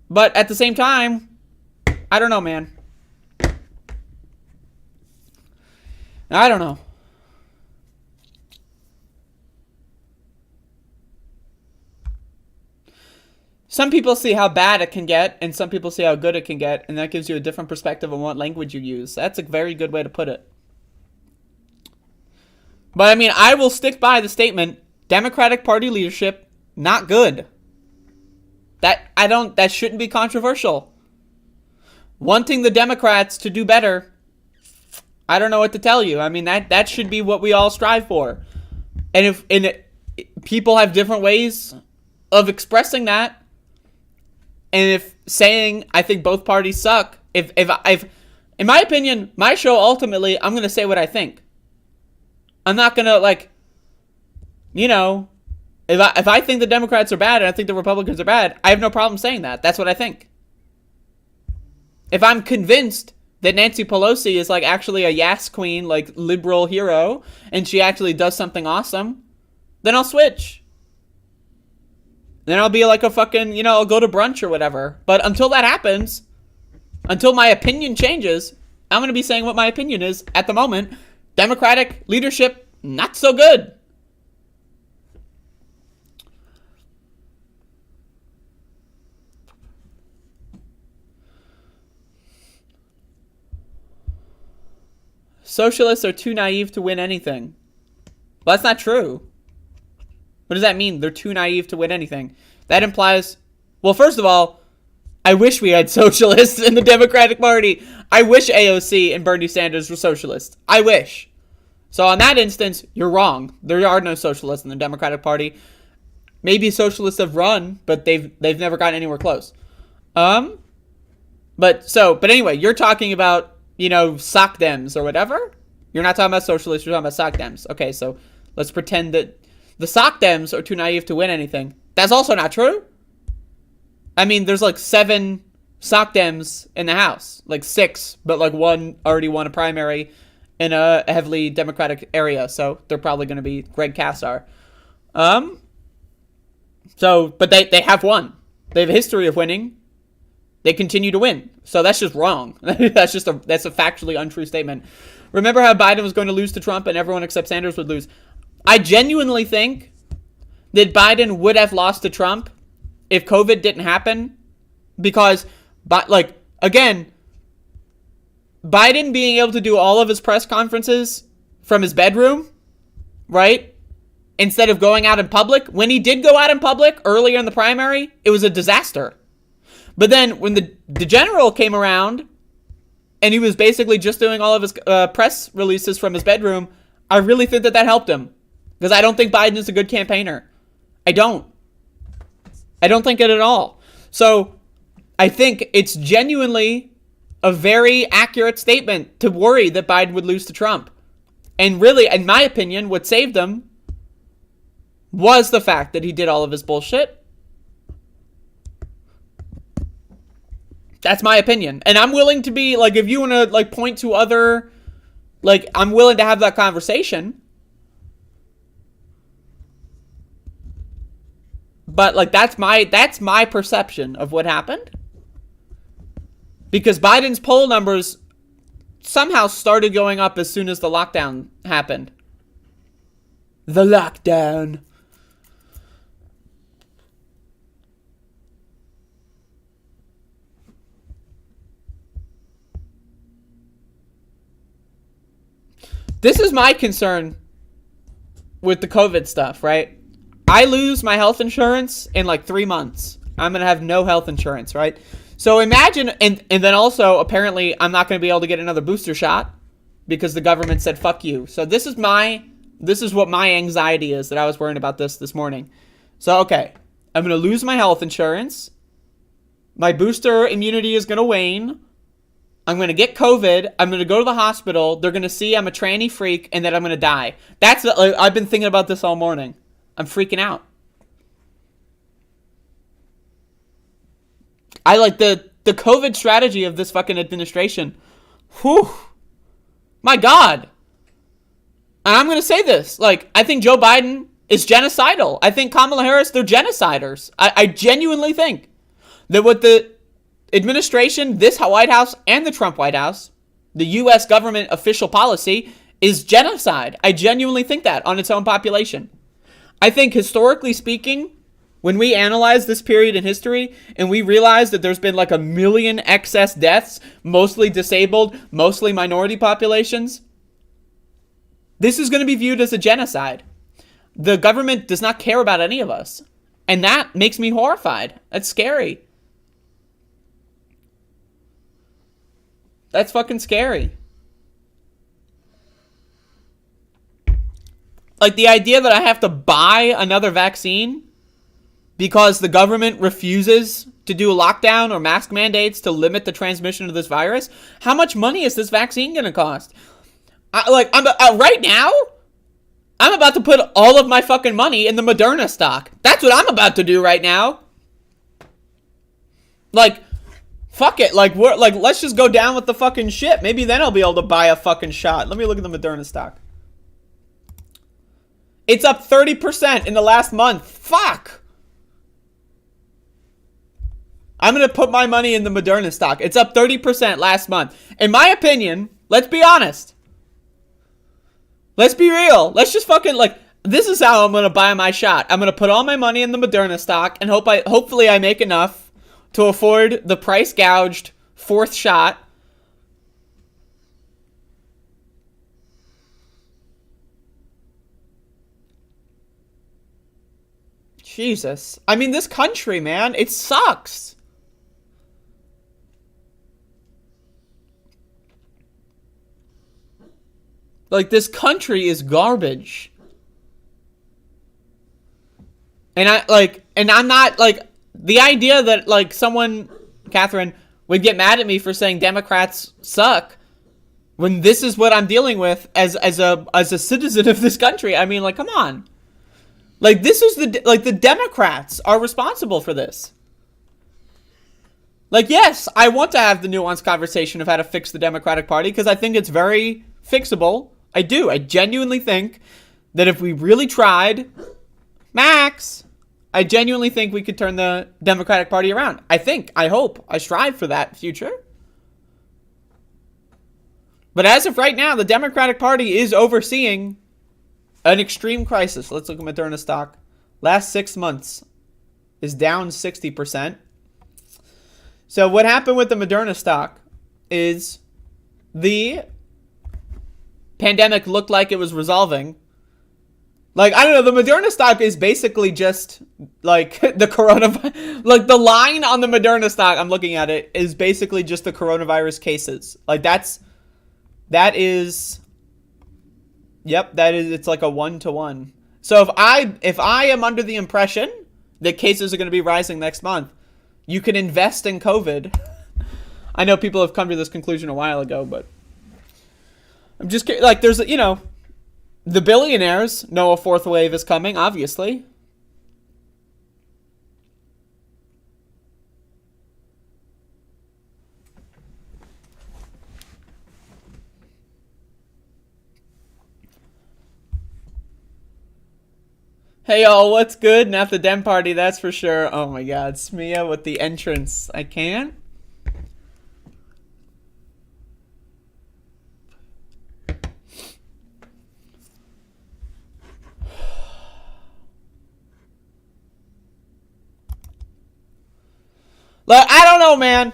But at the same time, I don't know, man. I don't know. Some people see how bad it can get, and some people see how good it can get, and that gives you a different perspective on what language you use. That's a very good way to put it. But, I mean, I will stick by the statement, Democratic Party leadership, not good. That shouldn't be controversial. Wanting the Democrats to do better, I don't know what to tell you. I mean, that should be what we all strive for. And if people have different ways of expressing that, and if saying, I think both parties suck, if in my opinion, my show ultimately, I'm going to say what I think. I'm not going to, like, you know, if I think the Democrats are bad and I think the Republicans are bad, I have no problem saying that. That's what I think. If I'm convinced that Nancy Pelosi is, like, actually a yes queen, like, liberal hero, and she actually does something awesome, then I'll switch. Then I'll be like a fucking, you know, I'll go to brunch or whatever. But until that happens, Until my opinion changes, I'm going to be saying what my opinion is at the moment. Democratic leadership, not so good. Socialists are too naive to win anything. Well, that's not true. What does that mean? They're too naive to win anything. That implies, well, first of all, I wish we had socialists in the Democratic Party. I wish AOC and Bernie Sanders were socialists. I wish. So on that instance, you're wrong. There are no socialists in the Democratic Party. Maybe socialists have run, but they've never gotten anywhere close. But anyway, you're talking about, sock dems or whatever. You're not talking about socialists, you're talking about sock dems. Okay, so let's pretend that the sock dems are too naive to win anything. That's also not true. I mean, there's like 7 sock dems in the House. Like 6, but like 1 already won a primary in a heavily Democratic area. So they're probably going to be Greg Casar. But they have won. They have a history of winning. They continue to win. So that's just wrong. that's a factually untrue statement. Remember how Biden was going to lose to Trump and everyone except Sanders would lose? I genuinely think that Biden would have lost to Trump if COVID didn't happen. Because, again, Biden being able to do all of his press conferences from his bedroom, right? Instead of going out in public. When he did go out in public earlier in the primary, it was a disaster. But then when the general came around and he was basically just doing all of his press releases from his bedroom, I really think that helped him. Because I don't think Biden is a good campaigner. I don't think it at all. So I think it's genuinely a very accurate statement to worry that Biden would lose to Trump. And really, in my opinion, what saved him was the fact that he did all of his bullshit. That's my opinion. And I'm willing to be, if you want to, point to other, I'm willing to have that conversation. But, that's my perception of what happened. Because Biden's poll numbers somehow started going up as soon as the lockdown happened. The lockdown. This is my concern with the COVID stuff, right? I lose my health insurance in 3 months. I'm going to have no health insurance, right? So imagine, and then also, apparently, I'm not going to be able to get another booster shot because the government said, fuck you. So this is what my anxiety is that I was worrying about this morning. So, okay, I'm going to lose my health insurance. My booster immunity is going to wane. I'm going to get COVID. I'm going to go to the hospital. They're going to see I'm a tranny freak and that I'm going to die. I've been thinking about this all morning. I'm freaking out. I like the COVID strategy of this fucking administration. Whew. My God. And I'm going to say this. I think Joe Biden is genocidal. I think Kamala Harris, they're genociders. I genuinely think that what the administration, this White House, and the Trump White House, the U.S. government official policy, is genocide. I genuinely think that on its own population. I think historically speaking, when we analyze this period in history and we realize that there's been 1 million excess deaths, mostly disabled, mostly minority populations, this is going to be viewed as a genocide. The government does not care about any of us. And that makes me horrified. That's scary. That's fucking scary. The idea that I have to buy another vaccine because the government refuses to do a lockdown or mask mandates to limit the transmission of this virus. How much money is this vaccine going to cost? Right now, I'm about to put all of my fucking money in the Moderna stock. That's what I'm about to do right now. Fuck it. Let's just go down with the fucking shit. Maybe then I'll be able to buy a fucking shot. Let me look at the Moderna stock. It's up 30% in the last month. Fuck. I'm going to put my money in the Moderna stock. It's up 30% last month. In my opinion, let's be honest. Let's be real. Let's just fucking, like, this is how I'm going to buy my shot. I'm going to put all my money in the Moderna stock and hopefully I make enough to afford the price gouged 4th shot. Jesus. I mean, this country, man, it sucks. Like, this country is garbage. And I'm not, like, the idea that, like, someone, Catherine, would get mad at me for saying Democrats suck when this is what I'm dealing with as a citizen of this country. I mean, like, come on. Like, this is the Democrats are responsible for this. Like, yes, I want to have the nuanced conversation of how to fix the Democratic Party because I think it's very fixable. I do. I genuinely think that if we really tried, Max, I genuinely think we could turn the Democratic Party around. I hope, I strive for that future. But as of right now, the Democratic Party is overseeing an extreme crisis. Let's look at Moderna stock. Last 6 months is down 60%. So what happened with the Moderna stock is the pandemic looked like it was resolving. Like, I don't know, the Moderna stock is basically just, like, the coronavirus. Like, the line on the Moderna stock, I'm looking at it, is basically just the coronavirus cases. Like, that is, it's like a 1-to-1. So if I am under the impression that cases are going to be rising next month, you can invest in COVID. I know people have come to this conclusion a while ago, but I'm just, like, there's, you know, the billionaires know a 4th wave is coming, obviously. Hey y'all, what's good? Not the Dem Party, that's for sure. Oh my god, Smia with the entrance. I can't. Look, I don't know, man.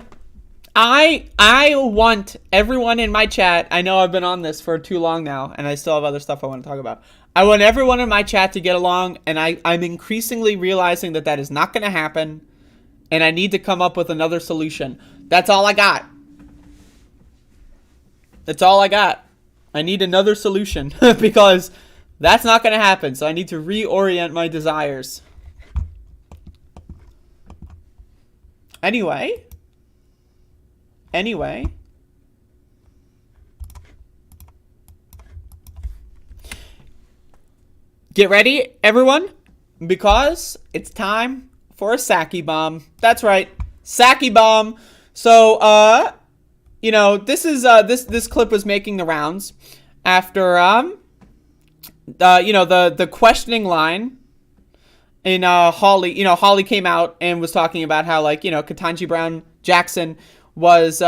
I want everyone in my chat. I know I've been on this for too long now, and I still have other stuff I want to talk about. I want everyone in my chat to get along, and I'm increasingly realizing that is not going to happen, and I need to come up with another solution. That's all I got. That's all I got. I need another solution, because that's not going to happen, so I need to reorient my desires. Anyway. Get ready, everyone, because it's time for a Saki bomb. That's right, Saki bomb. So, you know, this is this clip was making the rounds after you know, the questioning line in Hawley. You know, Hawley came out and was talking about how, like, you know, Ketanji Brown Jackson was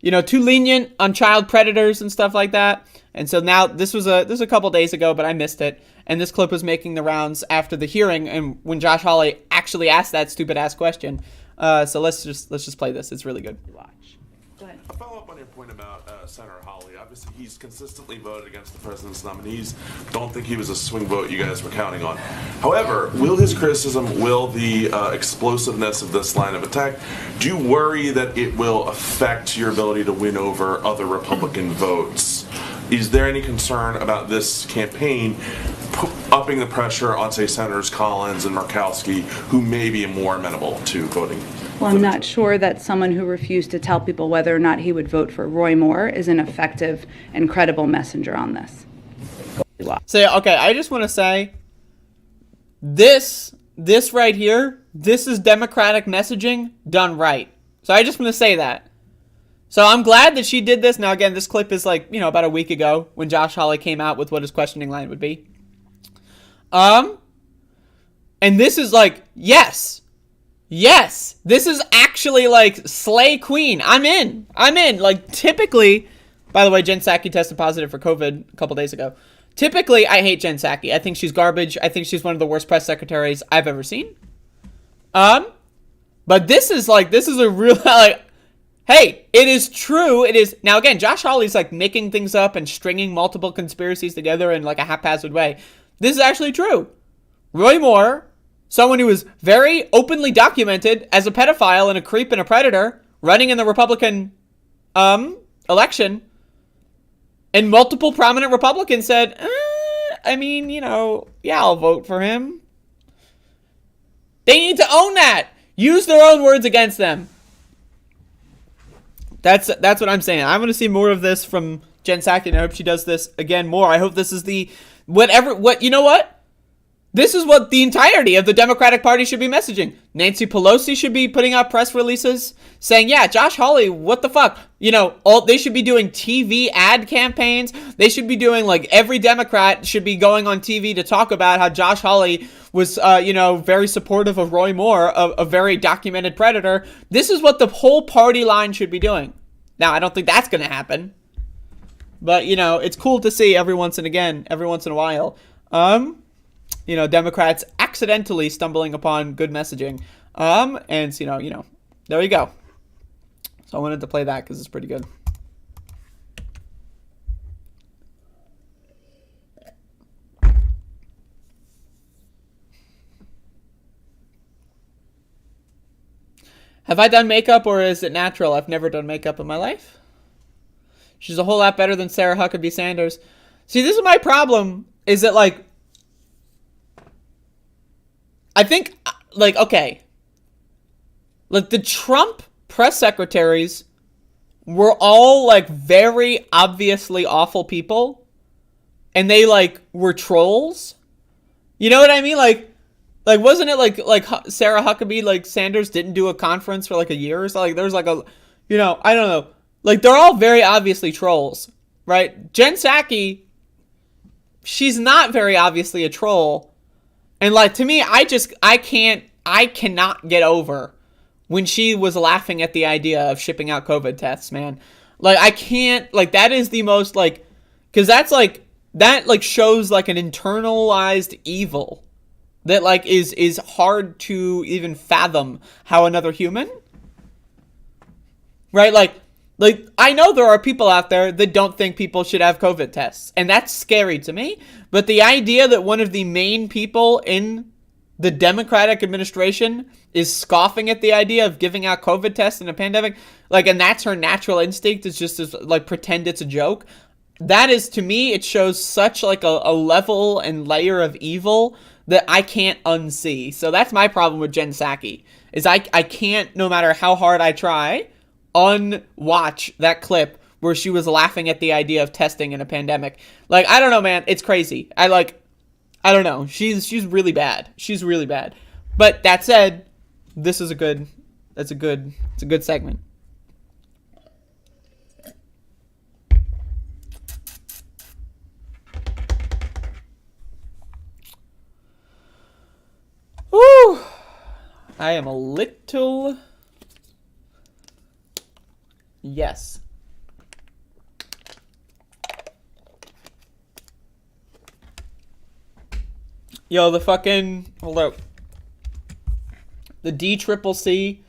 you know, too lenient on child predators and stuff like that. And so now this was a couple days ago, but I missed it. And this clip was making the rounds after the hearing, and when Josh Hawley actually asked that stupid ass question. So let's just play this. It's really good. Watch. Go ahead. A follow up on your point about Senator Hawley. Obviously, he's consistently voted against the president's nominees. Don't think he was a swing vote you guys were counting on. However, will his criticism, will the explosiveness of this line of attack, do you worry that it will affect your ability to win over other Republican votes? Is there any concern about this campaign upping the pressure on, say, Senators Collins and Murkowski, who may be more amenable to voting? Well, I'm not sure that someone who refused to tell people whether or not he would vote for Roy Moore is an effective and credible messenger on this. So, okay, I just want to say, this right here, this is Democratic messaging done right. So I just want to say that. So I'm glad that she did this. Now, again, this clip is, like, you know, about a week ago when Josh Hawley came out with what his questioning line would be. And this is like, yes, Yes, this is actually like slay queen. I'm in. Like typically, by the way, Jen Psaki tested positive for COVID a couple days ago. Typically, I hate Jen Psaki. I think she's garbage. I think she's one of the worst press secretaries I've ever seen. But this is a real, like, hey, it is true. It is. Now, again, Josh Hawley's like making things up and stringing multiple conspiracies together in like a haphazard way. This is actually true. Roy Moore, someone who was very openly documented as a pedophile and a creep and a predator, running in the Republican election, and multiple prominent Republicans said, I mean, you know, yeah, I'll vote for him. They need to own that. Use their own words against them. That's what I'm saying. I want to see more of this from Jen Psaki, and I hope she does this again more. I hope this is the you know what? This is what the entirety of the Democratic Party should be messaging. Nancy Pelosi should be putting out press releases saying, yeah, Josh Hawley, what the fuck? You know, they should be doing TV ad campaigns. They should be doing, like, every Democrat should be going on TV to talk about how Josh Hawley was, very supportive of Roy Moore, a very documented predator. This is what the whole party line should be doing. Now, I don't think that's going to happen. But, you know, it's cool to see every once in a while. Democrats accidentally stumbling upon good messaging. And, there you go. So I wanted to play that because it's pretty good. Have I done makeup or is it natural? I've never done makeup in my life. She's a whole lot better than Sarah Huckabee Sanders. See, this is my problem, is that, like, I think, like, okay. Like, the Trump press secretaries were all, like, very obviously awful people. And they, like, were trolls. You know what I mean? Like wasn't it, like Sarah Huckabee, like, Sanders didn't do a conference for, like, a year or so? Like, there's, like, I don't know. Like, they're all very obviously trolls, right? Jen Psaki, she's not very obviously a troll. And, like, to me, I cannot get over when she was laughing at the idea of shipping out COVID tests, man. Like, I can't, like, that is the most, like, because that's, like, that, like, shows, like, an internalized evil that, like, is hard to even fathom how another human, right? Like, I know there are people out there that don't think people should have COVID tests, and that's scary to me. But the idea that one of the main people in the Democratic administration is scoffing at the idea of giving out COVID tests in a pandemic, like, and that's her natural instinct is just to, like, pretend it's a joke. That is, to me, it shows such, like, a level and layer of evil that I can't unsee. So that's my problem with Jen Psaki, is I can't, no matter how hard I try, unwatch that clip where she was laughing at the idea of testing in a pandemic. Like, I don't know, man. It's crazy. I don't know. She's really bad. She's really bad. But that said, it's a good segment. Woo! I am a little... Yes. Yo, the fucking... Hold up. The DCCC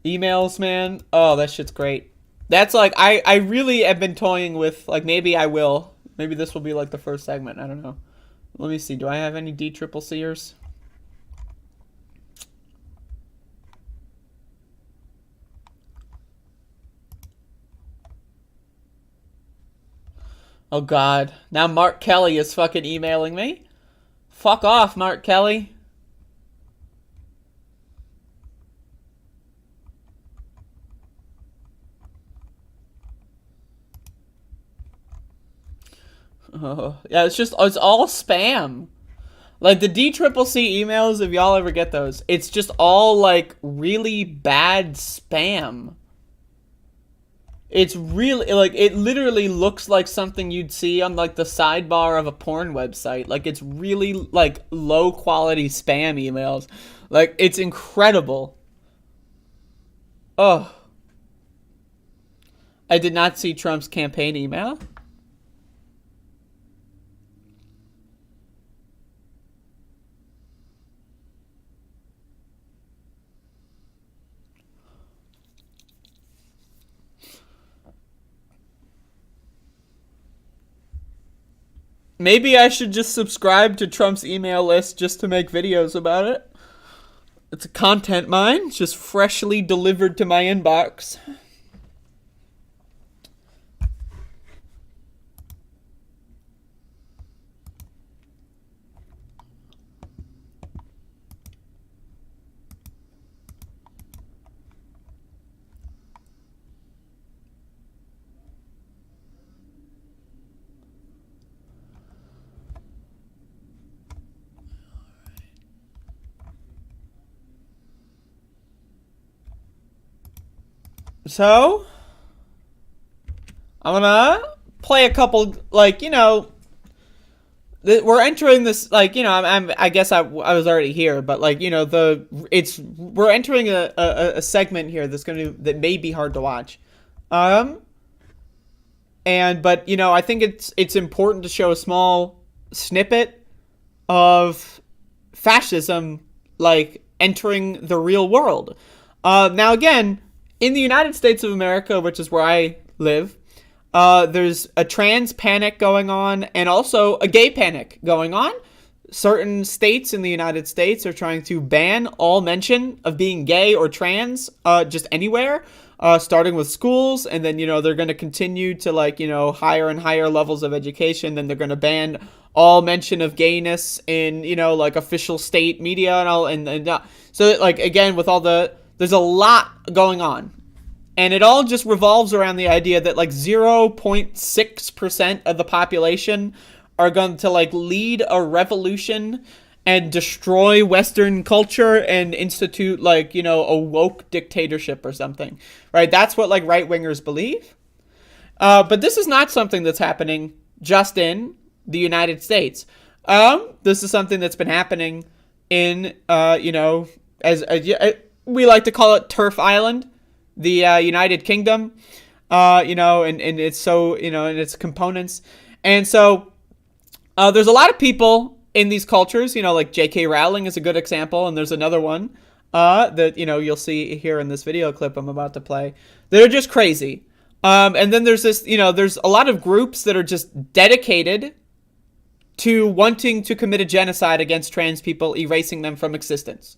emails, man. Oh, that shit's great. That's like... I really have been toying with... Like, maybe I will. Maybe this will be like the first segment. I don't know. Let me see. Do I have any DCCCers? Oh, God. Now Mark Kelly is fucking emailing me. Fuck off, Mark Kelly. Oh, yeah, it's all spam. Like, the DCCC emails, if y'all ever get those, it's just all, like, really bad spam. It's really, like, it literally looks like something you'd see on, like, the sidebar of a porn website. Like, it's really, like, low-quality spam emails. Like, it's incredible. Oh. I did not see Trump's campaign email. Maybe I should just subscribe to Trump's email list just to make videos about it. It's a content mine, just freshly delivered to my inbox. So, I'm gonna play a couple, like, you know, we're entering this, like, you know, I guess I was already here, but, like, you know, we're entering a segment here that may be hard to watch. But, you know, I think it's important to show a small snippet of fascism, like, entering the real world. Now, again, in the United States of America, which is where I live, there's a trans panic going on and also a gay panic going on. Certain states in the United States are trying to ban all mention of being gay or trans just anywhere, starting with schools. And then, you know, they're going to continue to, like, you know, higher and higher levels of education. Then they're going to ban all mention of gayness in, you know, like, official state media and all. And so, like, again, with all there's a lot going on. And it all just revolves around the idea that, like, 0.6% of the population are going to, like, lead a revolution and destroy Western culture and institute, like, you know, a woke dictatorship or something, right? That's what, like, right-wingers believe. But this is not something that's happening just in the United States. This is something that's been happening in, you know, we like to call it Turf Island, the United Kingdom, you know, and it's so, you know, and its components. And so there's a lot of people in these cultures, you know, like J.K. Rowling is a good example. And there's another one that, you know, you'll see here in this video clip I'm about to play. They're just crazy. And then there's this, you know, there's a lot of groups that are just dedicated to wanting to commit a genocide against trans people, erasing them from existence.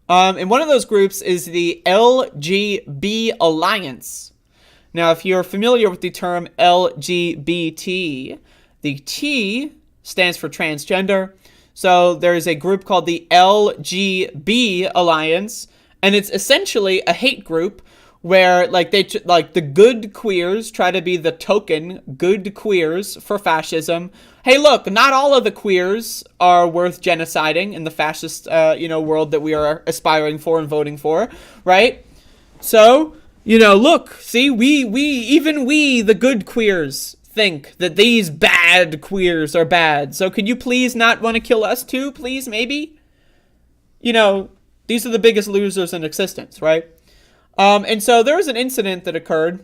And one of those groups is the LGB Alliance. Now, if you're familiar with the term LGBT, the T stands for transgender. So there is a group called the LGB Alliance, and it's essentially a hate group where, like, the good queers try to be the token good queers for fascism. Hey, look, not all of the queers are worth genociding in the fascist, you know, world that we are aspiring for and voting for, right? So, you know, look, see, even we, the good queers, think that these bad queers are bad. So could you please not want to kill us too, please, maybe? You know, these are the biggest losers in existence, right? And so there was an incident that occurred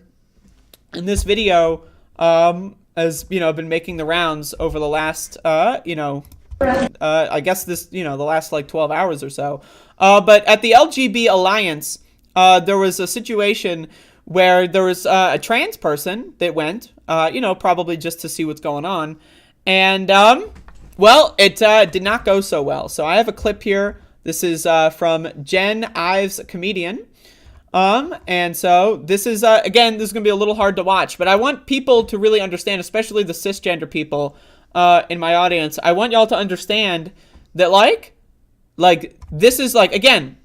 in this video, as, you know, been making the rounds over the last, you know, I guess this, you know, the last, like, 12 hours or so. But at the LGB Alliance, there was a situation where there was a trans person that went, you know, probably just to see what's going on. And, well, it did not go so well. So I have a clip here. This is from Jen Ives Comedian. And so this is, again, this is going to be a little hard to watch, but I want people to really understand, especially the cisgender people, in my audience. I want y'all to understand that, like, this is, like, again,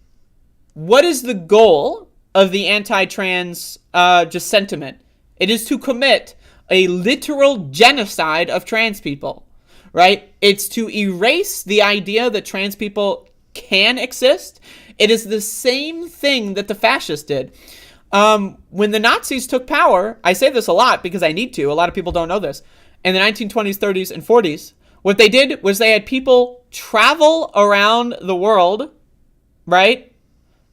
what is the goal of the anti-trans, just sentiment? It is to commit a literal genocide of trans people, right? It's to erase the idea that trans people can exist. It is the same thing that the fascists did. when the Nazis took power, I say this a lot because I need to, a lot of people don't know this, in the 1920s, 30s, and 40s, what they did was they had people travel around the world, right,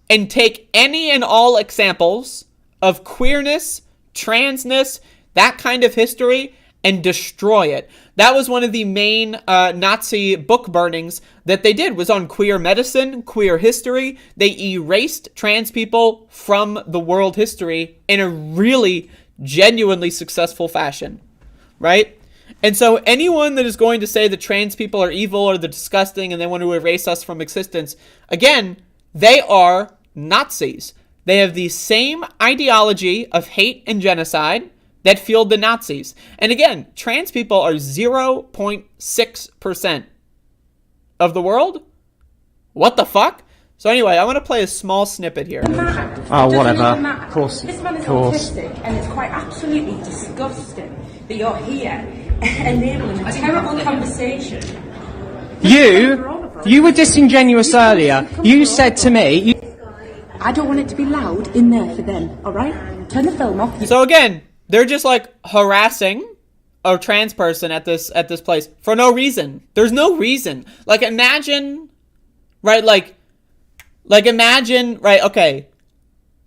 and take any and all examples of queerness, transness, that kind of history, and destroy it. That was one of the main Nazi book burnings that they did, was on queer medicine, queer history. They erased trans people from the world history in a really genuinely successful fashion, right? And so anyone that is going to say that trans people are evil or they're disgusting and they want to erase us from existence, again, they are Nazis. They have the same ideology of hate and genocide that fueled the Nazis. And again, trans people are 0.6% of the world? What the fuck? So anyway, I want to play a small snippet here. Oh, whatever. Of course. This man is autistic, and it's quite absolutely disgusting that you're here enabling a terrible conversation. You were disingenuous earlier. You said to me... I don't want it to be loud in there for them, alright? Turn the film off. So again, they're just like harassing a trans person at this place for no reason. There's no reason. Like imagine, right? Like imagine, right? Okay.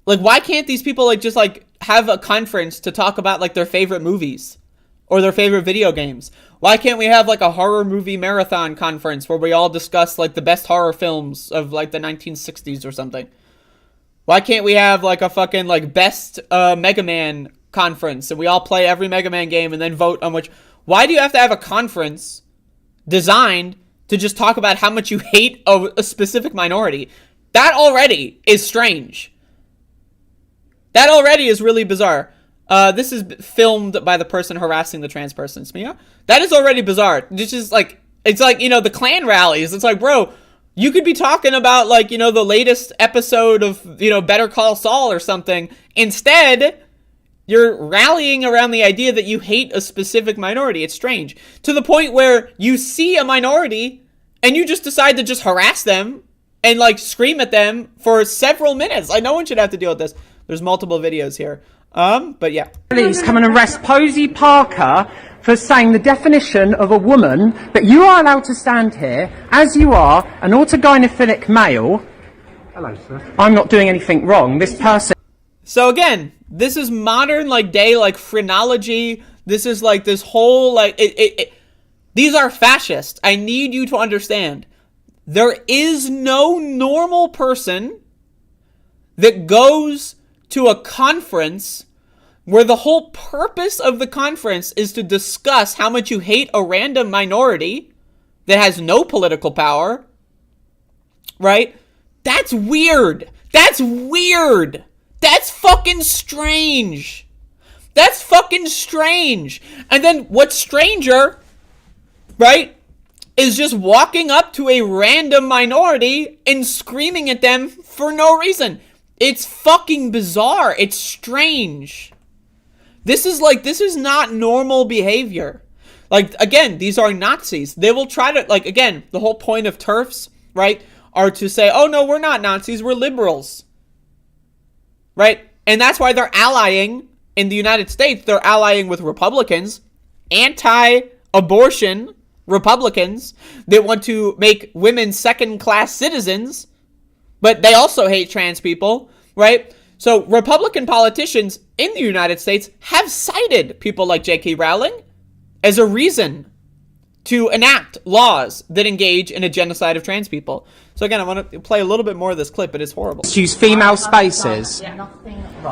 Like why can't these people like just like have a conference to talk about like their favorite movies or their favorite video games? Why can't we have like a horror movie marathon conference where we all discuss like the best horror films of like the 1960s or something? Why can't we have like a fucking like best Mega Man conference and we all play every Mega Man game and then vote on which? Why do you have to have a conference designed to just talk about how much you hate a specific minority? That already is strange. That already is really bizarre. This is filmed by the person harassing the trans person, Smia. That is already bizarre. This is like, it's like, you know, the Klan rallies. It's like, bro, you could be talking about like, you know, the latest episode of, you know, Better Call Saul or something. Instead, you're rallying around the idea that you hate a specific minority. It's strange. To the point where you see a minority and you just decide to just harass them and like scream at them for several minutes. Like no one should have to deal with this. There's multiple videos here. But yeah. Police come and arrest Posey Parker for saying the definition of a woman, but you are allowed to stand here as you are, an autogynephilic male. Hello, sir. I'm not doing anything wrong. This person... So again, this is modern like day like phrenology. This is like this whole like these are fascist. I need you to understand. There is no normal person that goes to a conference where the whole purpose of the conference is to discuss how much you hate a random minority that has no political power, right? That's weird. That's weird. That's fucking strange. That's fucking strange. And then what's stranger, right, is just walking up to a random minority and screaming at them for no reason. It's fucking bizarre. It's strange. This is not normal behavior. Like, again, these are Nazis. They will try to, like, again, the whole point of TERFs, right, are to say, oh, no, we're not Nazis, we're liberals. Right? And that's why they're allying in the United States. They're allying with Republicans, anti-abortion Republicans that want to make women second-class citizens, but they also hate trans people, right? So Republican politicians in the United States have cited people like J.K. Rowling as a reason to enact laws that engage in a genocide of trans people. So again, I want to play a little bit more of this clip. It is horrible. Use female spaces.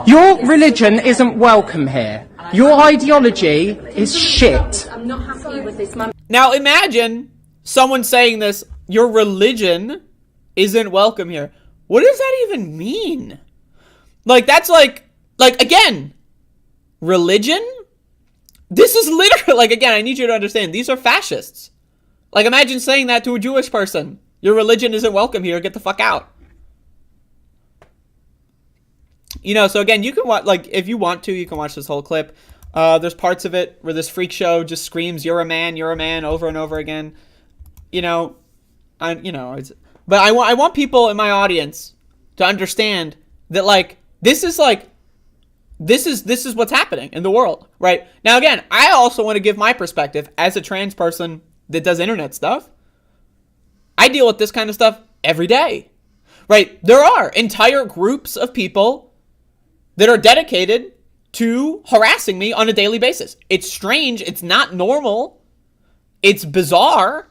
Your religion isn't welcome here. Your ideology is shit. I'm not happy with this man. Now imagine someone saying this, your religion isn't welcome here. What does that even mean? Like, that's like, again, religion? This is literally, like, again, I need you to understand, these are fascists. Like, imagine saying that to a Jewish person. Your religion isn't welcome here, get the fuck out. You know, so again, you can watch, like, if you want to, you can watch this whole clip. There's parts of it where this freak show just screams, you're a man, over and over again. You know, but I want people in my audience to understand that, like, this is, like, this is what's happening in the world, right? Now, again, I also want to give my perspective as a trans person that does internet stuff. I deal with this kind of stuff every day, right? There are entire groups of people that are dedicated to harassing me on a daily basis. It's strange. It's not normal. It's bizarre,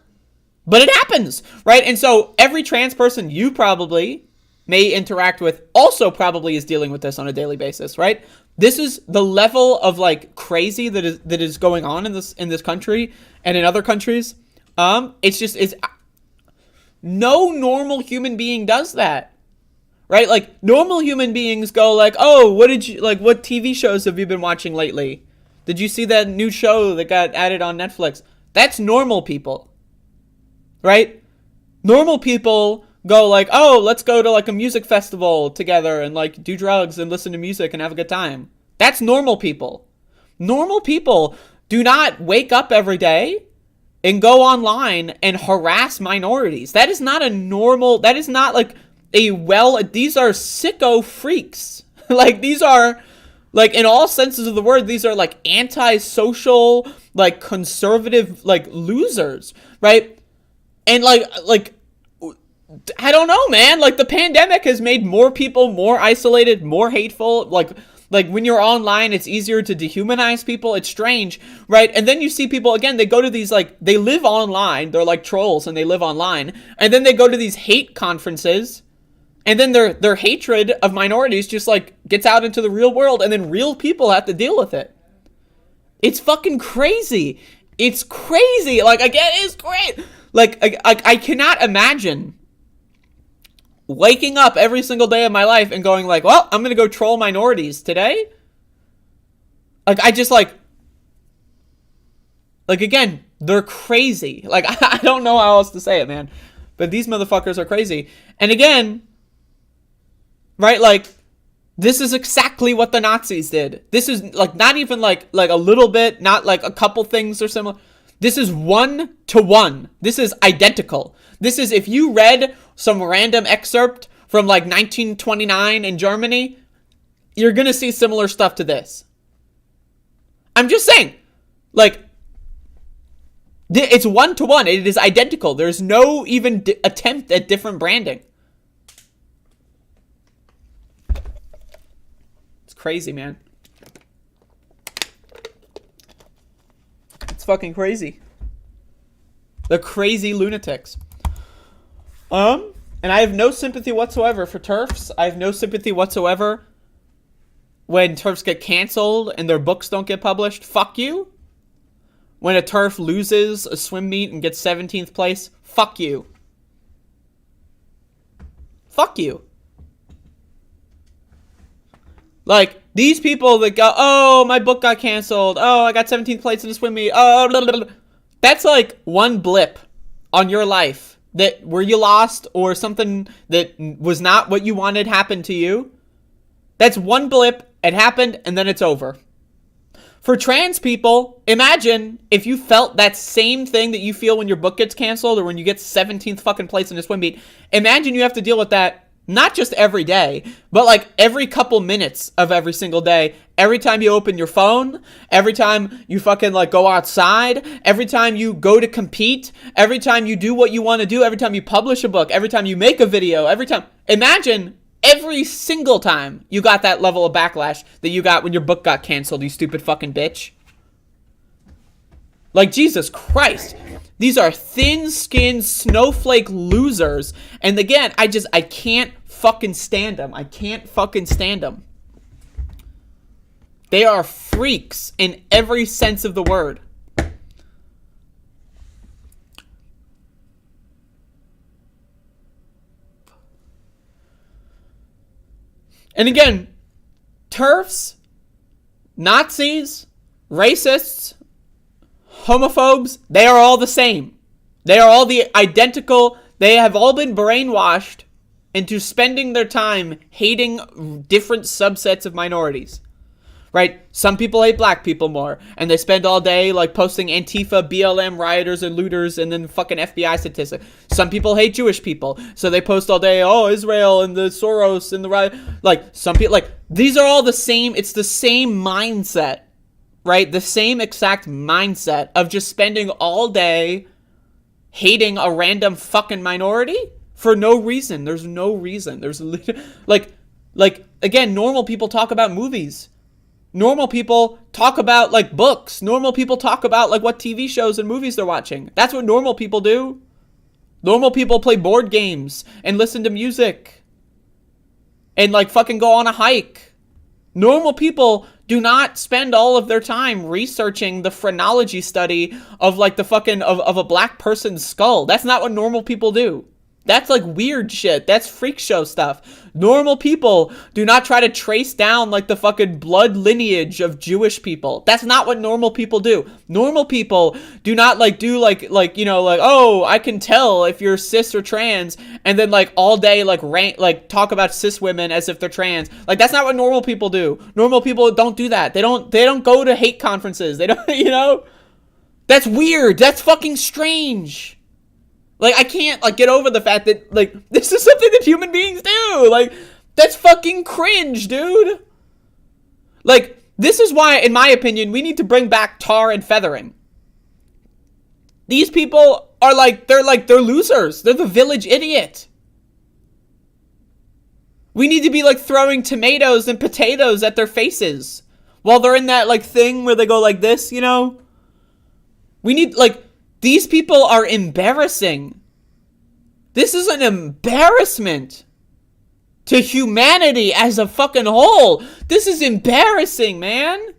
but it happens, right? And so every trans person you probably may interact with also probably is dealing with this on a daily basis, right? This is the level of like crazy that is going on in this country and in other countries. It's no normal human being does that, right? Like normal human beings go like, oh, what TV shows have you been watching lately? Did you see that new show that got added on Netflix? That's normal people, right? Normal people go like, oh, let's go to like a music festival together and like do drugs and listen to music and have a good time. That's normal people. Normal people do not wake up every day and go online and harass minorities. That is not these are sicko freaks. Like these are, like in all senses of the word, these are like anti-social, like conservative, like losers, right? And like, I don't know, man. Like the pandemic has made more people more isolated, more hateful. Like when you're online, it's easier to dehumanize people. It's strange, right? And then you see people again. They go to these like they live online. They're like trolls and they live online. And then they go to these hate conferences, and then their hatred of minorities just like gets out into the real world, and then real people have to deal with it. It's fucking crazy. It's crazy. Like again, it's great. Like I cannot imagine waking up every single day of my life and going like, well, I'm going to go troll minorities today. Like, I just like again, they're crazy. Like, I don't know how else to say it, man. But these motherfuckers are crazy. And again, right, like, this is exactly what the Nazis did. This is like not even like a little bit, not like a couple things or similar. This is 1-to-1. This is identical. This is, if you read some random excerpt from like 1929 in Germany, you're going to see similar stuff to this. I'm just saying, like, it's 1-to-1. It is identical. There's no even attempt at different branding. It's crazy, man. It's fucking crazy. The crazy lunatics. And I have no sympathy whatsoever for TERFs. I have no sympathy whatsoever when TERFs get canceled and their books don't get published. Fuck you. When a TERF loses a swim meet and gets 17th place, fuck you. Fuck you. Like, these people that go, oh, my book got canceled. Oh, I got 17th place in a swim meet. Oh, blah, blah, blah. That's like one blip on your life that where you lost or something that was not what you wanted happened to you. That's one blip. It happened and then it's over. For trans people, imagine if you felt that same thing that you feel when your book gets canceled or when you get 17th fucking place in a swim meet. Imagine you have to deal with that not just every day, but like every couple minutes of every single day. Every time you open your phone, every time you fucking like go outside, every time you go to compete, every time you do what you want to do, every time you publish a book, every time you make a video, every time. Imagine every single time you got that level of backlash that you got when your book got canceled, you stupid fucking bitch. Like, Jesus Christ. These are thin-skinned snowflake losers. And again, I can't fucking stand them. I can't fucking stand them. They are freaks in every sense of the word. And again, TERFs, Nazis, racists, homophobes, they are all the same. They are all the identical. They have all been brainwashed into spending their time hating different subsets of minorities. right? Some people hate black people more, and they spend all day like posting Antifa, BLM rioters and looters, and then fucking FBI statistics. Some people hate Jewish people, so they post all day, oh, Israel and the Soros and the riot. Like, some people, like, these are all the same. It's the same mindset, right? The same exact mindset of just spending all day hating a random fucking minority for no reason. There's no reason. There's like again, normal people talk about movies. Normal people talk about, like, books. Normal people talk about, like, what TV shows and movies they're watching. That's what normal people do. Normal people play board games and listen to music and, like, fucking go on a hike. Normal people do not spend all of their time researching the phrenology study of, like, the fucking, of a black person's skull. That's not what normal people do. That's like weird shit. That's freak show stuff. Normal people do not try to trace down like the fucking blood lineage of Jewish people. That's not what normal people do. Normal people do not like do like you know, like, oh, I can tell if you're cis or trans, and then like all day like talk about cis women as if they're trans. Like, that's not what normal people do. Normal people don't do that. They don't go to hate conferences. They don't, you know? That's weird. That's fucking strange. Like, I can't, like, get over the fact that, like, this is something that human beings do. Like, that's fucking cringe, dude. Like, this is why, in my opinion, we need to bring back tar and feathering. These people are, like, they're losers. They're the village idiot. We need to be, like, throwing tomatoes and potatoes at their faces while they're in that, like, thing where they go like this, you know? We need, like... These people are embarrassing. This is an embarrassment to humanity as a fucking whole. This is embarrassing, man.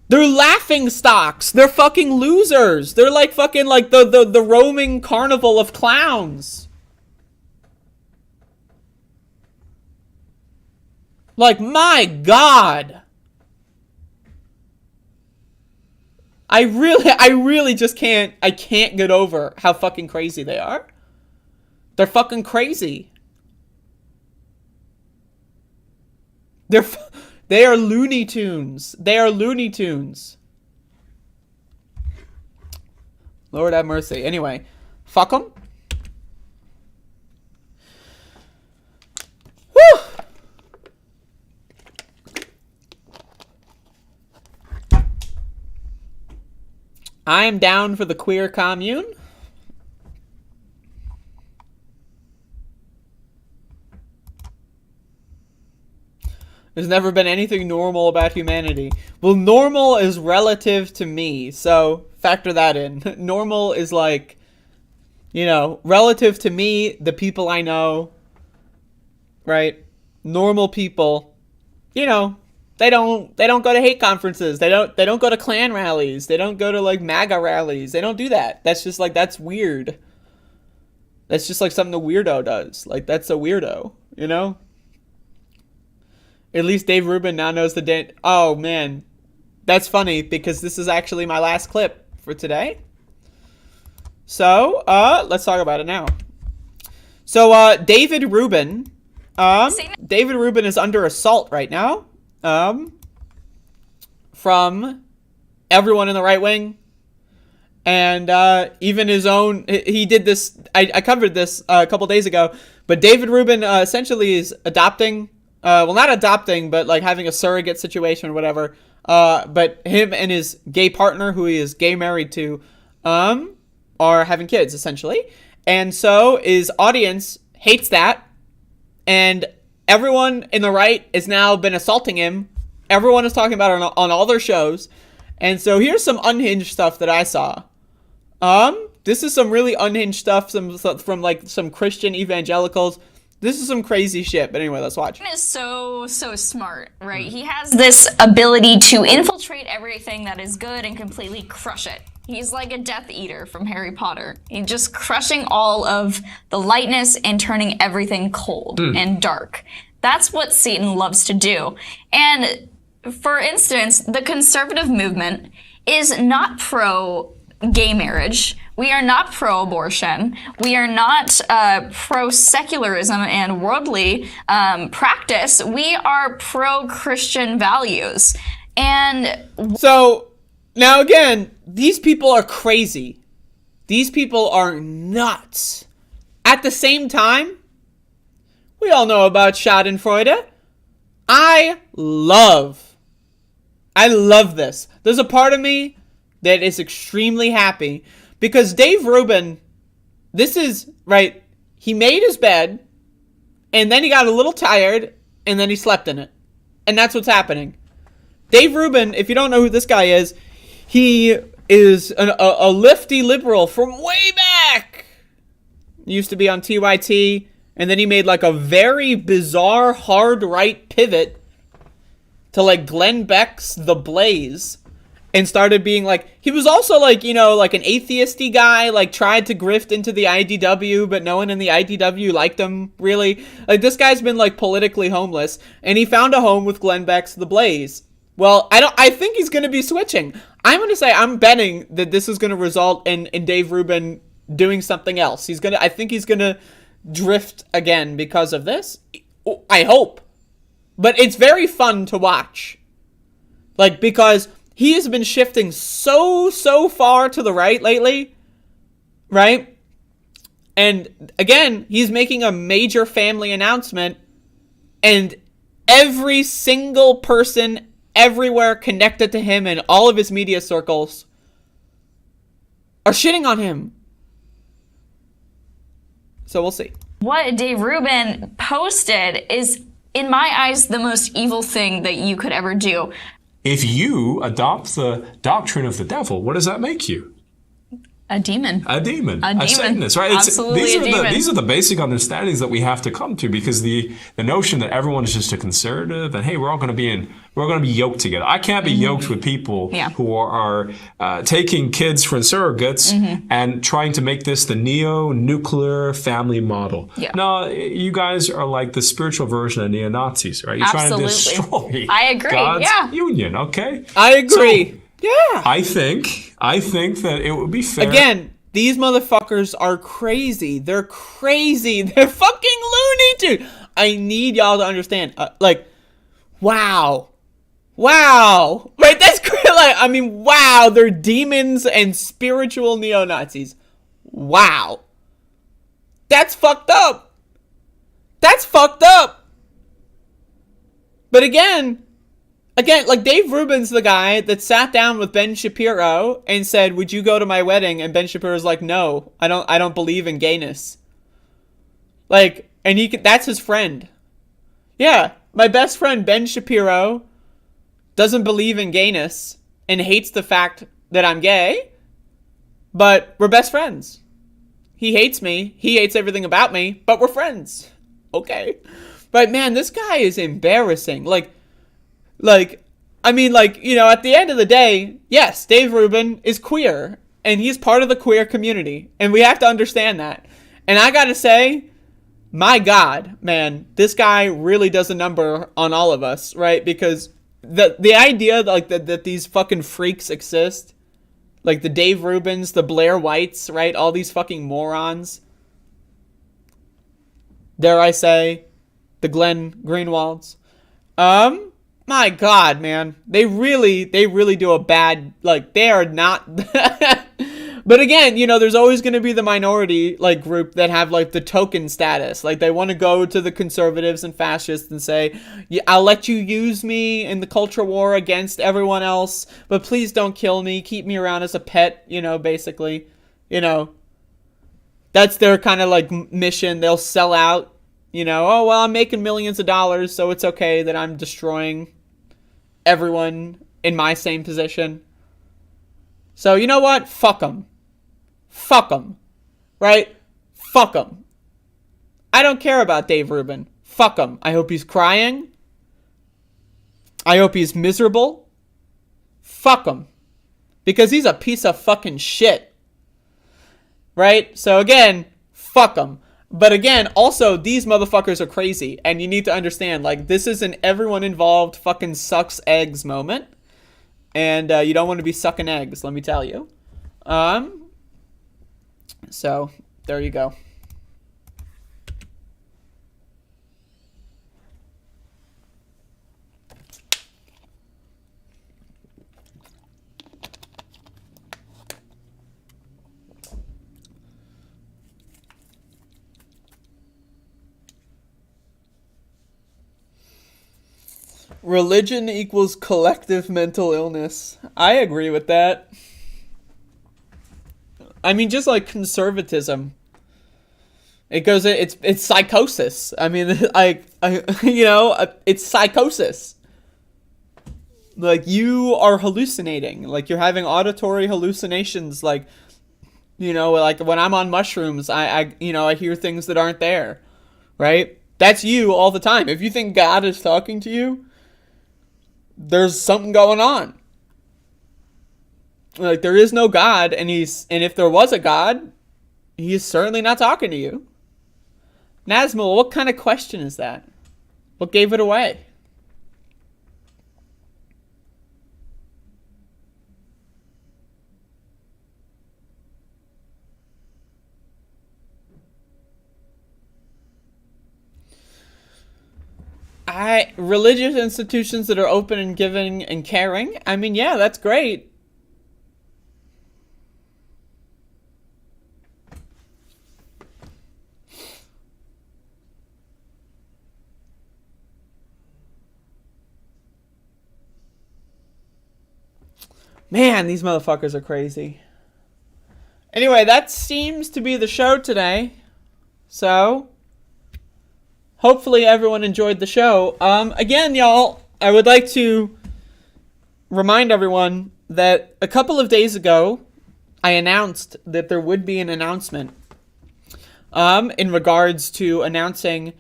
They're laughing stocks. They're fucking losers. They're like fucking like the roaming carnival of clowns. Like, my God. I really just can't get over how fucking crazy they are. They're fucking crazy. They are Looney Tunes. They are Looney Tunes. Lord have mercy. Anyway, fuck them. Whew. I am down for the queer commune. There's never been anything normal about humanity. Well, normal is relative to me, so factor that in. Normal is like, you know, relative to me, the people I know, right? Normal people, you know, They don't go to hate conferences. They don't go to Klan rallies. They don't go to like MAGA rallies. They don't do that. That's just like, that's weird. That's just like something a weirdo does. Like, that's a weirdo, you know? At least Dave Rubin now knows the day. Oh man, that's funny because this is actually my last clip for today. So, let's talk about it now. So, David Rubin is under assault right now. From everyone in the right wing, and even his own. He did this. I covered this a couple days ago. But David Rubin essentially is adopting. Well, not adopting, but like having a surrogate situation or whatever. But him and his gay partner, who he is gay married to, are having kids essentially, and so his audience hates that, and everyone in the right has now been assaulting him. Everyone is talking about it on all their shows. And so here's some unhinged stuff that I saw. This is some really unhinged stuff from like some Christian evangelicals. This is some crazy shit. But anyway, let's watch. He is so smart, right? He has this ability to infiltrate everything that is good and completely crush it. He's like a Death Eater from Harry Potter. He's just crushing all of the lightness and turning everything cold and dark. That's what Satan loves to do. And for instance, the conservative movement is not pro-gay marriage, We are not pro-abortion. We are not pro-secularism and worldly practice. We are pro-Christian values. And so, now again, these people are crazy. These people are nuts. At the same time, we all know about Schadenfreude. I love this. There's a part of me that is extremely happy because Dave Rubin, this is, right, he made his bed and then he got a little tired and then he slept in it. And that's what's happening. Dave Rubin, if you don't know who this guy is, he is a lefty liberal from way back. He used to be on TYT, and then he made like a very bizarre hard right pivot to like Glenn Beck's The Blaze and started being like, he was also like, you know, like an atheisty guy, like tried to grift into the IDW, but no one in the IDW liked him really. Like this guy's been like politically homeless and he found a home with Glenn Beck's The Blaze. Well, I think he's going to be switching. I'm going to say I'm betting that this is going to result in Dave Rubin doing something else. I think he's going to drift again because of this. I hope. But it's very fun to watch. Like, because he has been shifting so far to the right lately. Right? And again, he's making a major family announcement. And every single person everywhere connected to him and all of his media circles are shitting on him. So we'll see. What Dave Rubin posted is, in my eyes, the most evil thing that you could ever do. If you adopt the doctrine of the devil, what does that make you? A demon. A demon. A demon. A Satanist, right? Absolutely These are the basic understandings that we have to come to, because the notion that everyone is just a conservative and hey, we're going to be yoked together. I can't be yoked with people who are taking kids for surrogates and trying to make this the neo-nuclear family model. Yeah. No, you guys are like the spiritual version of neo-Nazis, right? You're trying to destroy God's union, okay? I agree. So, yeah. I think that it would be fair. Again, these motherfuckers are crazy. They're crazy. They're fucking Looney Tunes. I need y'all to understand. Wow. Right, that's great. Like, I mean, wow. They're demons and spiritual neo-Nazis. Wow. That's fucked up. But again, like Dave Rubin's the guy that sat down with Ben Shapiro and said, "Would you go to my wedding?" And Ben Shapiro's like, "No, I don't believe in gayness." Like, and that's his friend. Yeah, my best friend Ben Shapiro doesn't believe in gayness and hates the fact that I'm gay, but we're best friends. He hates me. He hates everything about me, but we're friends. Okay. But man, this guy is embarrassing. I mean, you know, at the end of the day, yes, Dave Rubin is queer, and he's part of the queer community, and we have to understand that. And I gotta say, my God, man, this guy really does a number on all of us, right? Because the idea, that these fucking freaks exist, like the Dave Rubins, the Blair Whites, right? All these fucking morons. Dare I say, the Glenn Greenwalds. My God, man. They really do a bad, they are not. But again, you know, there's always going to be the minority, group that have, the token status. They want to go to the conservatives and fascists and say, yeah, I'll let you use me in the culture war against everyone else, but please don't kill me. Keep me around as a pet, you know, basically. You know, that's their kind of, mission. They'll sell out, you know, oh, well, I'm making millions of dollars, so it's okay that I'm destroying everyone in my same position. So, you know what? Fuck them. Right? Fuck them. I don't care about Dave Rubin. Fuck him. I hope he's crying. I hope he's miserable. Fuck him. Because he's a piece of fucking shit. Right? So again, fuck him. But again, also, these motherfuckers are crazy. And you need to understand, this is an everyone involved fucking sucks eggs moment. And you don't want to be sucking eggs, let me tell you. So, there you go. Religion equals collective mental illness. I agree with that. I mean, just like conservatism. It's psychosis. I mean, it's psychosis. Like, you are hallucinating. Like, you're having auditory hallucinations. Like, like when I'm on mushrooms, I hear things that aren't there. Right? That's you all the time. If you think God is talking to you, there's something going on. Like, there is no God, and if there was a God, he's certainly not talking to you. Nazmul, what kind of question is that? What gave it away? Religious institutions that are open and giving and caring. I mean, yeah, that's great. Man, these motherfuckers are crazy. Anyway, that seems to be the show today. So, hopefully everyone enjoyed the show. Again, y'all, I would like to remind everyone that a couple of days ago, I announced that there would be an announcement in regards to announcing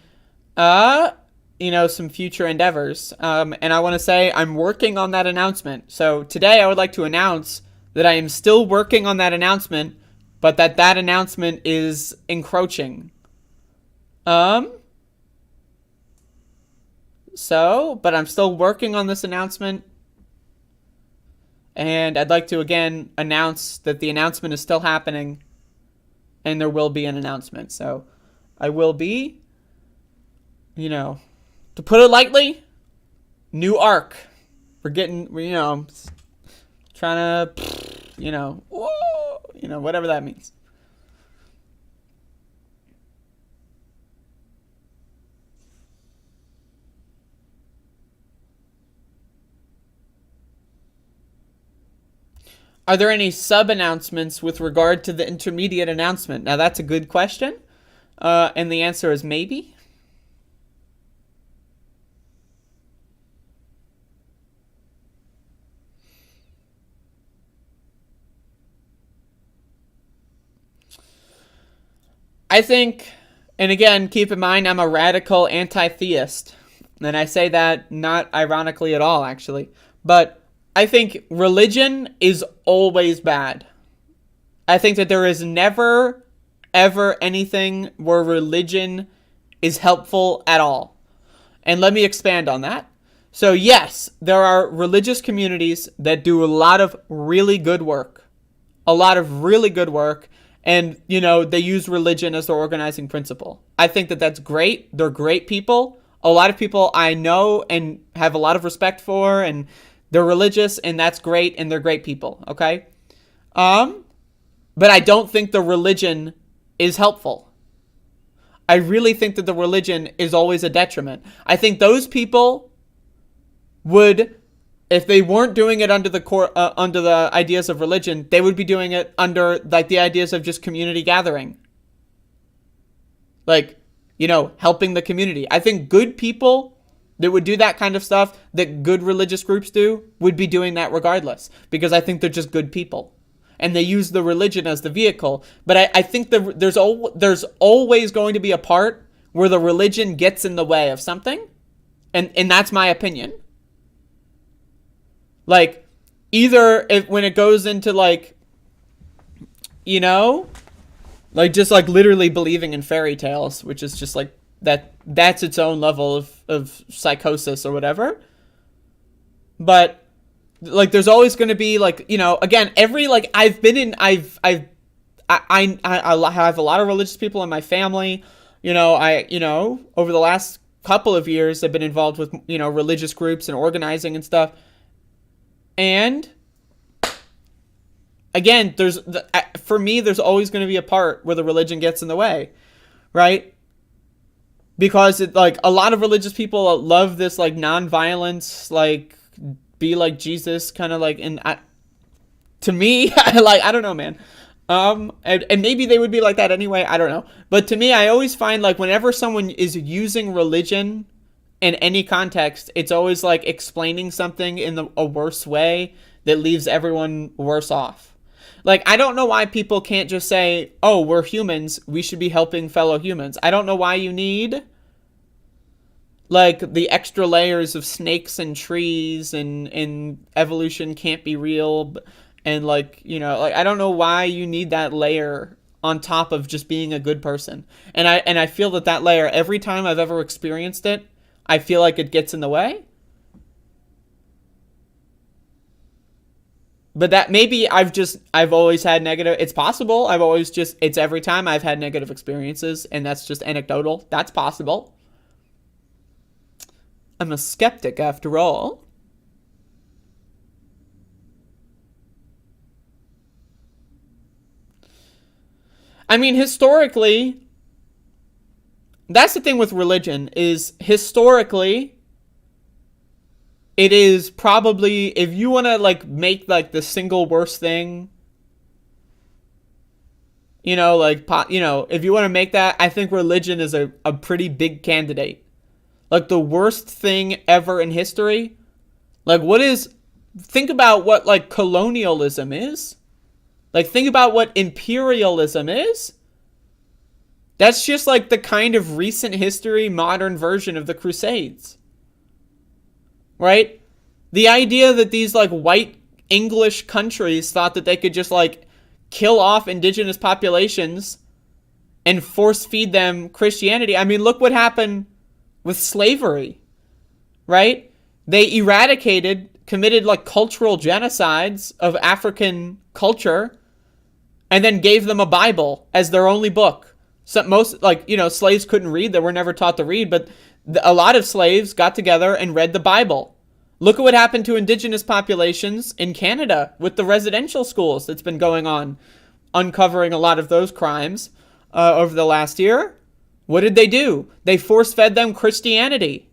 some future endeavors. And I want to say I'm working on that announcement. So today I would like to announce that I am still working on that announcement, but that announcement is encroaching. But I'm still working on this announcement. And I'd like to again announce that the announcement is still happening. And there will be an announcement. So I will be, to put it lightly, new arc. We're getting, trying to, whatever that means. Are there any sub-announcements with regard to the intermediate announcement? Now, that's a good question. And the answer is maybe. I think, and again, keep in mind, I'm a radical anti-theist. And I say that not ironically at all, actually. But I think religion is always bad. I think that there is never, ever anything where religion is helpful at all. And let me expand on that. So yes, there are religious communities that do a lot of really good work. And, they use religion as their organizing principle. I think that that's great. They're great people. A lot of people I know and have a lot of respect for, and they're religious, and that's great, and they're great people, okay? But I don't think the religion is helpful. I really think that the religion is always a detriment. I think those people would, if they weren't doing it under the ideas of religion, they would be doing it under the ideas of just community gathering. Helping the community. I think good people that would do that kind of stuff that good religious groups do would be doing that regardless, because I think they're just good people. And they use the religion as the vehicle. But I think there's always going to be a part where the religion gets in the way of something. And that's my opinion. Either when it goes into just literally believing in fairy tales, which is just that's its own level of psychosis or whatever. But there's always going to be again, every I have a lot of religious people in my family. Over the last couple of years, I've been involved with, religious groups and organizing and stuff. And again, for me, there's always going to be a part where the religion gets in the way, right? Because a lot of religious people love this non-violence, be like Jesus kind of to me, I don't know, man. And maybe they would be like that anyway. I don't know. But to me, I always find whenever someone is using religion in any context, it's always explaining something in a worse way that leaves everyone worse off. I don't know why people can't just say, oh, we're humans, we should be helping fellow humans. I don't know why you need the extra layers of snakes and trees and evolution can't be real. And I don't know why you need that layer on top of just being a good person. And I feel that layer, every time I've ever experienced it, I feel like it gets in the way. But that maybe I've always had negative. It's possible. It's every time I've had negative experiences, and that's just anecdotal. That's possible. I'm a skeptic after all. I mean, historically, that's the thing with religion, is historically, it is probably, if you want to make the single worst thing, if you want to make that, I think religion is a pretty big candidate. The worst thing ever in history, think about what colonialism is. Think about what imperialism is. That's just the kind of recent history, modern version of the Crusades. Right? The idea that these white English countries thought that they could just kill off indigenous populations and force feed them Christianity. I mean, look what happened with slavery. Right? They committed cultural genocides of African culture, and then gave them a Bible as their only book. So slaves couldn't read. They were never taught to read, but a lot of slaves got together and read the Bible. Look at what happened to indigenous populations in Canada with the residential schools that's been going on, uncovering a lot of those crimes over the last year. What did they do? They force-fed them Christianity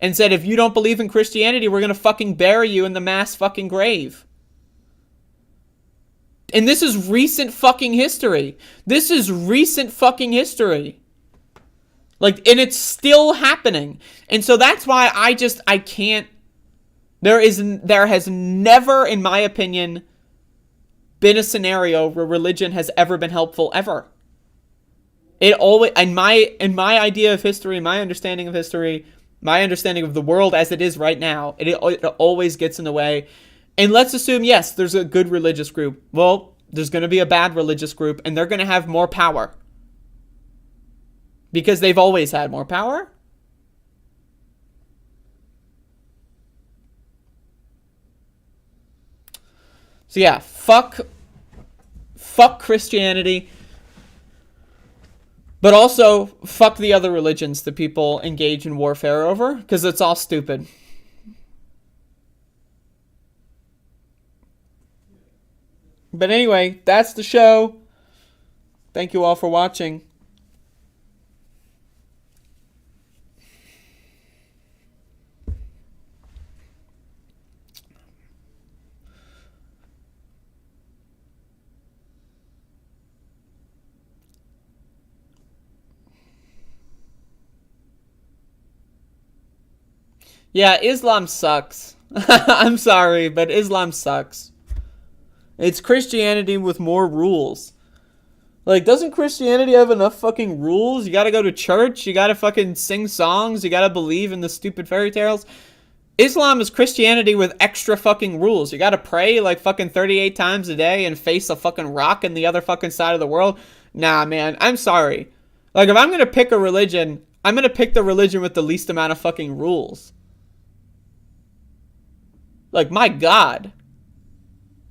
and said, if you don't believe in Christianity, we're going to fucking bury you in the mass fucking grave. And this is recent fucking history. This is recent fucking history. And it's still happening. And so that's why I can't, there has never, in my opinion, been a scenario where religion has ever been helpful, ever. It always, in my idea of history, my understanding of history, my understanding of the world as it is right now, it always gets in the way. And let's assume, yes, there's a good religious group. Well, there's going to be a bad religious group, and they're going to have more power. Because they've always had more power. So yeah, fuck Christianity. But also, fuck the other religions that people engage in warfare over, because it's all stupid. But anyway, that's the show. Thank you all for watching. Yeah, Islam sucks. I'm sorry, but Islam sucks. It's Christianity with more rules. Doesn't Christianity have enough fucking rules? You gotta go to church, you gotta fucking sing songs, you gotta believe in the stupid fairy tales. Islam is Christianity with extra fucking rules. You gotta pray fucking 38 times a day and face a fucking rock in the other fucking side of the world. Nah, man, I'm sorry. If I'm gonna pick a religion, I'm gonna pick the religion with the least amount of fucking rules. My God.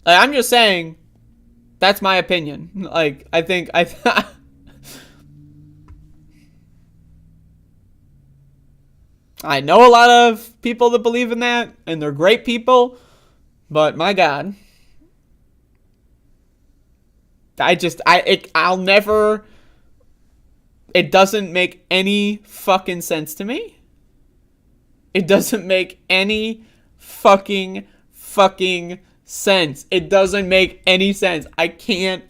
I'm just saying, That's my opinion. Like, I think I know a lot of people that believe in that, and they're great people, but my God. I'll never, it doesn't make any fucking sense to me. It doesn't make any fucking sense. It doesn't make any sense. I can't,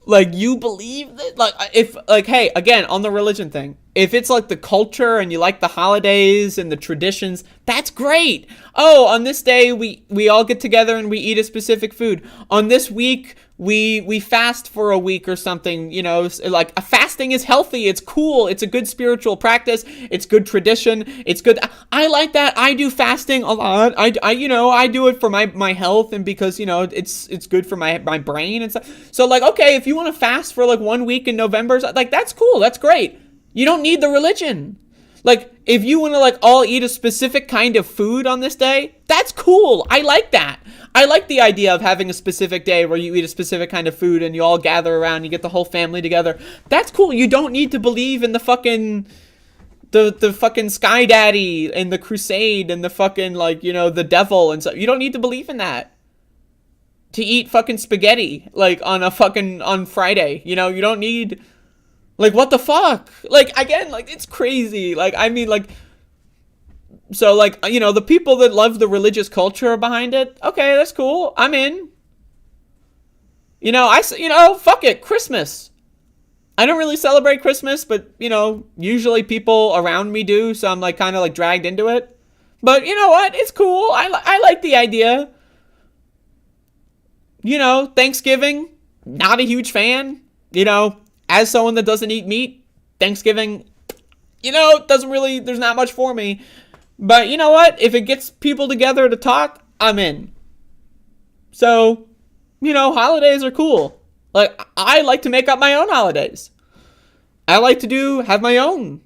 like, you believe that, like, if, like, hey, again, on the religion thing, if it's like the culture and you like the holidays and the traditions, that's great. Oh, on this day we all get together and we eat a specific food. On this week we fast for a week or something, you know, like, fasting is healthy, it's cool, it's a good spiritual practice, it's good tradition, it's good. I like that. I do fasting a lot. I you know, I do it for my health and because, you know, it's good for my brain and stuff. So, like, okay, if you want to fast for like 1 week in November, like, that's cool, that's great. You don't need the religion. Like, if you want to, like, all eat a specific kind of food on this day, that's cool. I like that. I like the idea of having a specific day where you eat a specific kind of food and you all gather around, you get the whole family together. That's cool. You don't need to believe in the fucking, the fucking Sky Daddy and the Crusade and the fucking, like, you know, the devil and stuff. You don't need to believe in that to eat fucking spaghetti, like, on Friday. You know, you don't need... Like, what the fuck? Like, again, like, it's crazy. Like, I mean, like, so, like, you know, the people that love the religious culture behind it, okay, that's cool. I'm in. You know, fuck it, Christmas. I don't really celebrate Christmas, but, you know, usually people around me do, so I'm, like, kind of, like, dragged into it. But, you know what? It's cool. I like the idea. You know, Thanksgiving, not a huge fan. You know, as someone that doesn't eat meat, Thanksgiving, you know, doesn't really, there's not much for me. But you know what? If it gets people together to talk, I'm in. So, you know, holidays are cool. Like, I like to make up my own holidays. I like to have my own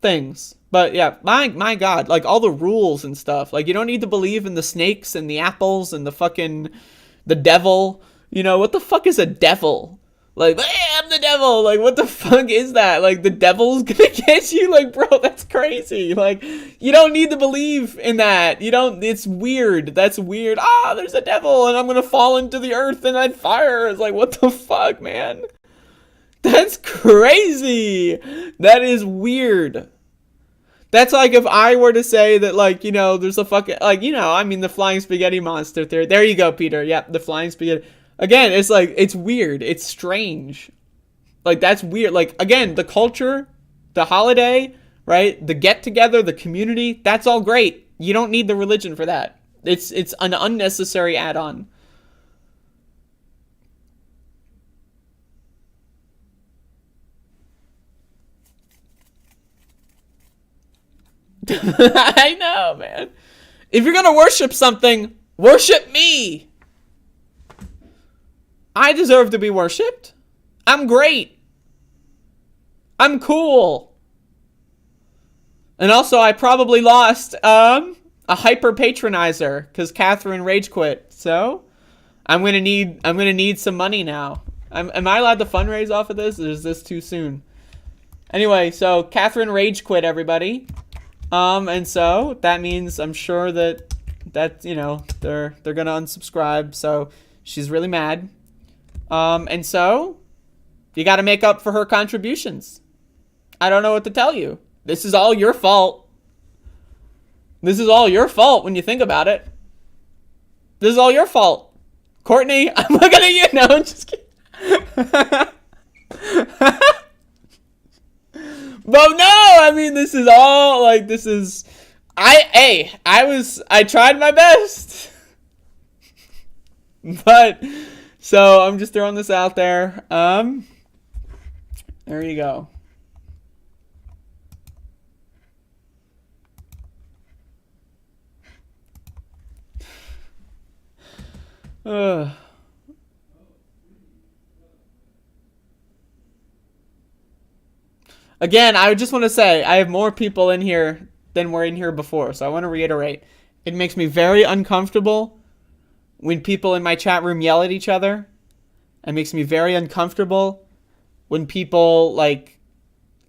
things. But yeah, my God, like, all the rules and stuff. Like, you don't need to believe in the snakes and the apples and the devil. You know, what the fuck is a devil? Like, hey, I'm the devil. Like, what the fuck is that? Like, the devil's gonna get you? Like, bro, that's crazy. Like, you don't need to believe in that. You don't, it's weird. That's weird. Ah, there's a devil and I'm gonna fall into the earth and I'd fire. It's like, what the fuck, man? That's crazy. That is weird. That's like if I were to say that, like, you know, there's a fucking, like, you know, I mean, the flying spaghetti monster theory. There you go, Peter. Yep, the flying spaghetti. Again, it's like, it's weird. It's strange. Like, that's weird. Like, again, the culture, the holiday, right? The get-together, the community, that's all great. You don't need the religion for that. It's an unnecessary add-on. I know, man. If you're gonna worship something, worship me. I deserve to be worshipped. I'm great. I'm cool. And also, I probably lost a hyper patronizer because Catherine rage quit. So I'm gonna need some money now. Am I allowed to fundraise off of this, or is this too soon? Anyway, so Catherine rage quit, everybody. And so that means I'm sure that you know, they're gonna unsubscribe. So she's really mad. And so you got to make up for her contributions. I don't know what to tell you. This is all your fault. This is all your fault when you think about it. This is all your fault. Courtney, I'm looking at you. No, I'm just kidding. But no, I mean, this is all, like, this is, I tried my best. But, so I'm just throwing this out there. There you go. Again, I just want to say, I have more people in here than were in here before, so I want to reiterate. It makes me very uncomfortable when people in my chat room yell at each other. It makes me very uncomfortable when people like,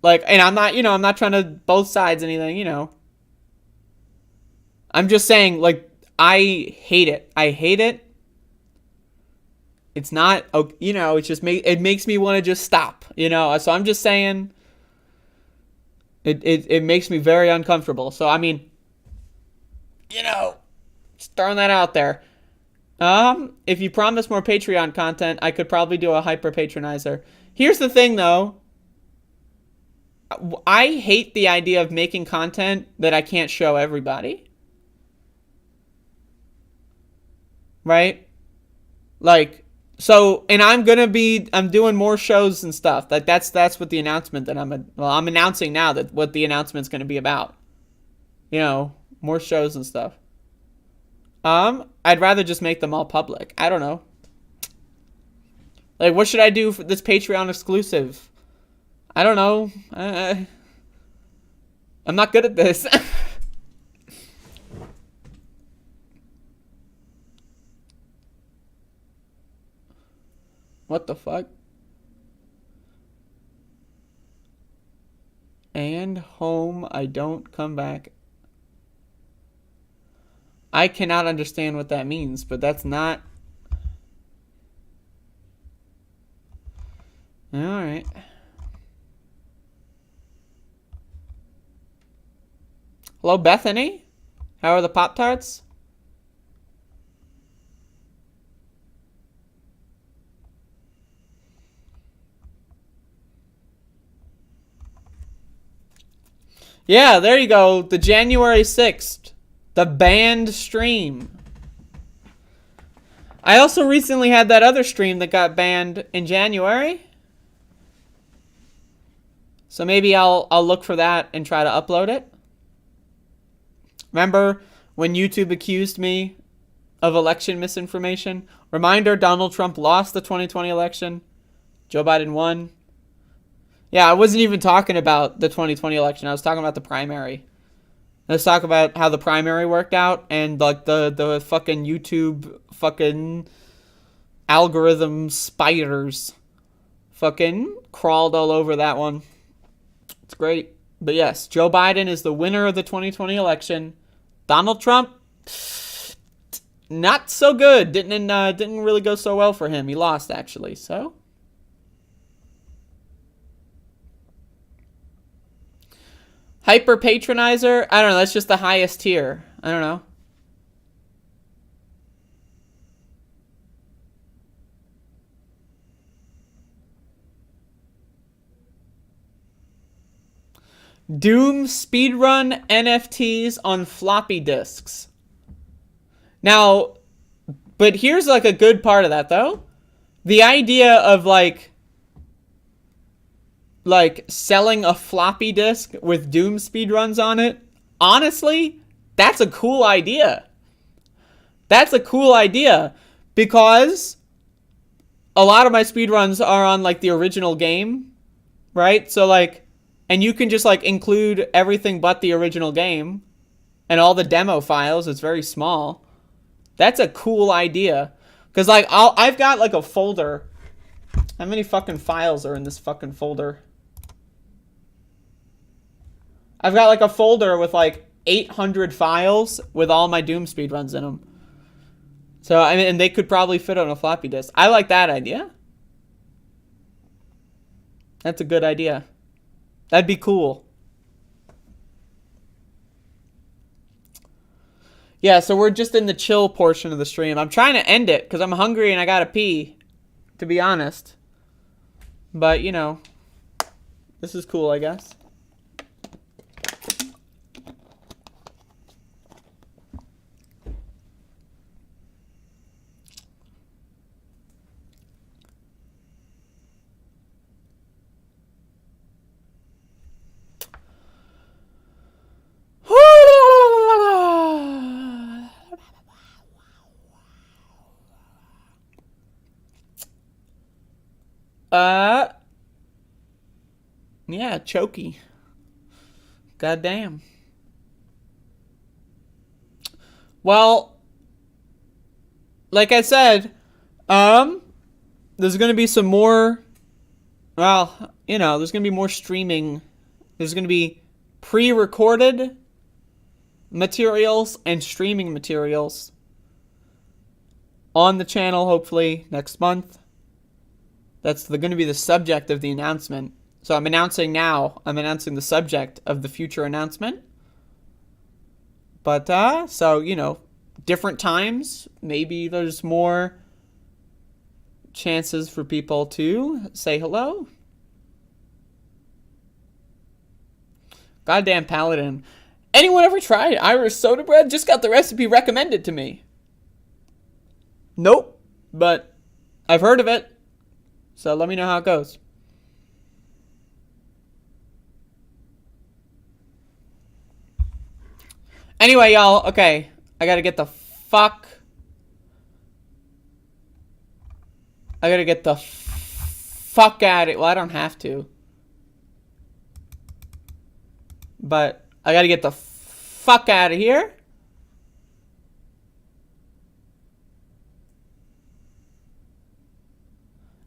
and I'm not, I'm not trying to both sides anything, I'm just saying, like, I hate it. I hate it. It's not, it just it makes me want to just stop, So I'm just saying, it makes me very uncomfortable. So, I mean, just throwing that out there. If you promise more Patreon content, I could probably do a hyper patronizer. Here's the thing, though. I hate the idea of making content that I can't show everybody. Right? Like, so, and I'm doing more shows and stuff. Like, that's what the announcement that I'm announcing now that what the announcement's going to be about. More shows and stuff. I'd rather just make them all public. I don't know. Like, what should I do for this Patreon exclusive? I don't know. I'm not good at this. What the fuck? And home, I don't come back. I cannot understand what that means, but that's not... Alright. Hello, Bethany? How are the Pop-Tarts? Yeah, there you go. The January 6th. The banned stream. I also recently had that other stream that got banned in January. So maybe I'll look for that and try to upload it. Remember when YouTube accused me of election misinformation? Reminder, Donald Trump lost the 2020 election. Joe Biden won. Yeah, I wasn't even talking about the 2020 election. I was talking about the primary. Let's talk about how the primary worked out and like the fucking YouTube fucking algorithm spiders fucking crawled all over that one. It's great. But yes, Joe Biden is the winner of the 2020 election. Donald Trump, not so good. Didn't really go so well for him. He lost actually. So. Hyper patronizer? I don't know. That's just the highest tier. I don't know. Doom speedrun NFTs on floppy disks. Now, but here's like a good part of that though. The idea of like selling a floppy disk with Doom speedruns on it, honestly, that's a cool idea. That's a cool idea because a lot of my speedruns are on like the original game, right? So like, and you can just like include everything but the original game and all the demo files. It's very small. That's a cool idea. Cause like I've got like a folder. How many fucking files are in this fucking folder? I've got like a folder with like 800 files with all my Doom speedruns in them. So, I mean, and they could probably fit on a floppy disk. I like that idea. That's a good idea. That'd be cool. Yeah, so we're just in the chill portion of the stream. I'm trying to end it because I'm hungry and I gotta pee, to be honest. But, you know, this is cool, I guess. Yeah, chokey. Goddamn. Well, like I said, there's going to be some more, well, you know, there's going to be more streaming. There's going to be pre-recorded materials and streaming materials on the channel, hopefully, next month. That's going to be the subject of the announcement. So I'm announcing now. I'm announcing the subject of the future announcement. But, so, you know, different times. Maybe there's more chances for people to say hello. Goddamn Paladin. Anyone ever tried Irish soda bread? Just got the recipe recommended to me. Nope. But I've heard of it. So let me know how it goes. Anyway, y'all, okay. I gotta get the fuck out of it. Well, I don't have to. But I gotta get the fuck out of here.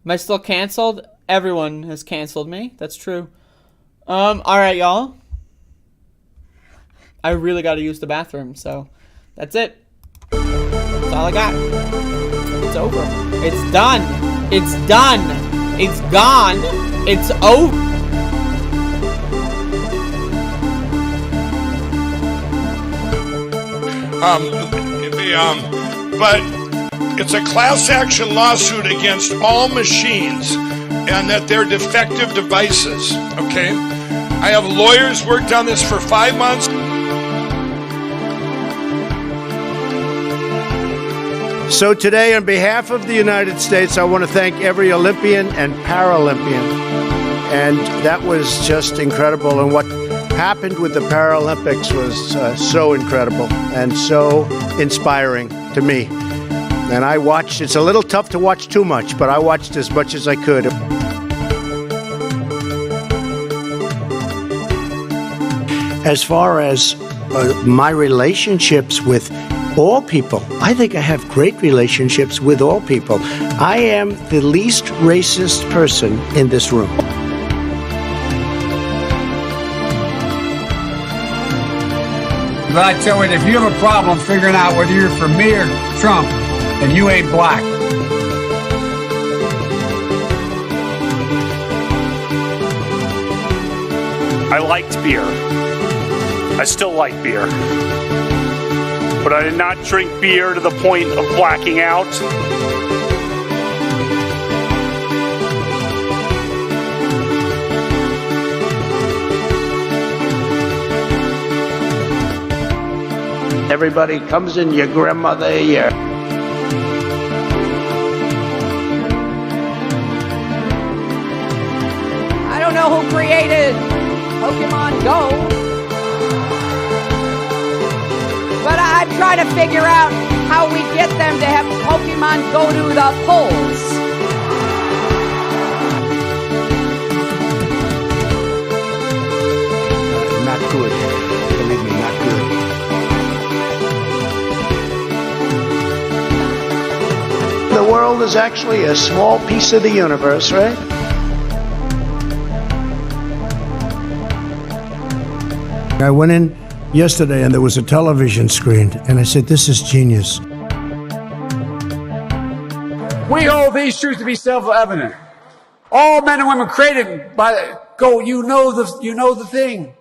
Am I still canceled? Everyone has canceled me. That's true. Alright, y'all. I really gotta use the bathroom, so that's it. That's all I got. It's over. It's done. It's done. It's gone. It's over. But it's a class action lawsuit against all machines and that they're defective devices, okay? I have lawyers worked on this for 5 months. So today, on behalf of the United States, I want to thank every Olympian and Paralympian. And that was just incredible. And what happened with the Paralympics was so incredible and so inspiring to me. And I watched. It's a little tough to watch too much, but I watched as much as I could. As far as my relationships with all people, I think I have great relationships with all people. I am the least racist person in this room. But I tell you, if you have a problem figuring out whether you're for me or Trump, then you ain't black. I liked beer. I still like beer. But I did not drink beer to the point of blacking out. Everybody comes in your grandmother here. I don't know who created Pokemon Go, but I try to figure out how we get them to have Pokemon go to the polls. Not good. Believe me, not good. The world is actually a small piece of the universe, right? I went in yesterday and there was a television screen, and I said, this is genius. We hold these truths to be self-evident. All men and women created by go. You know the thing.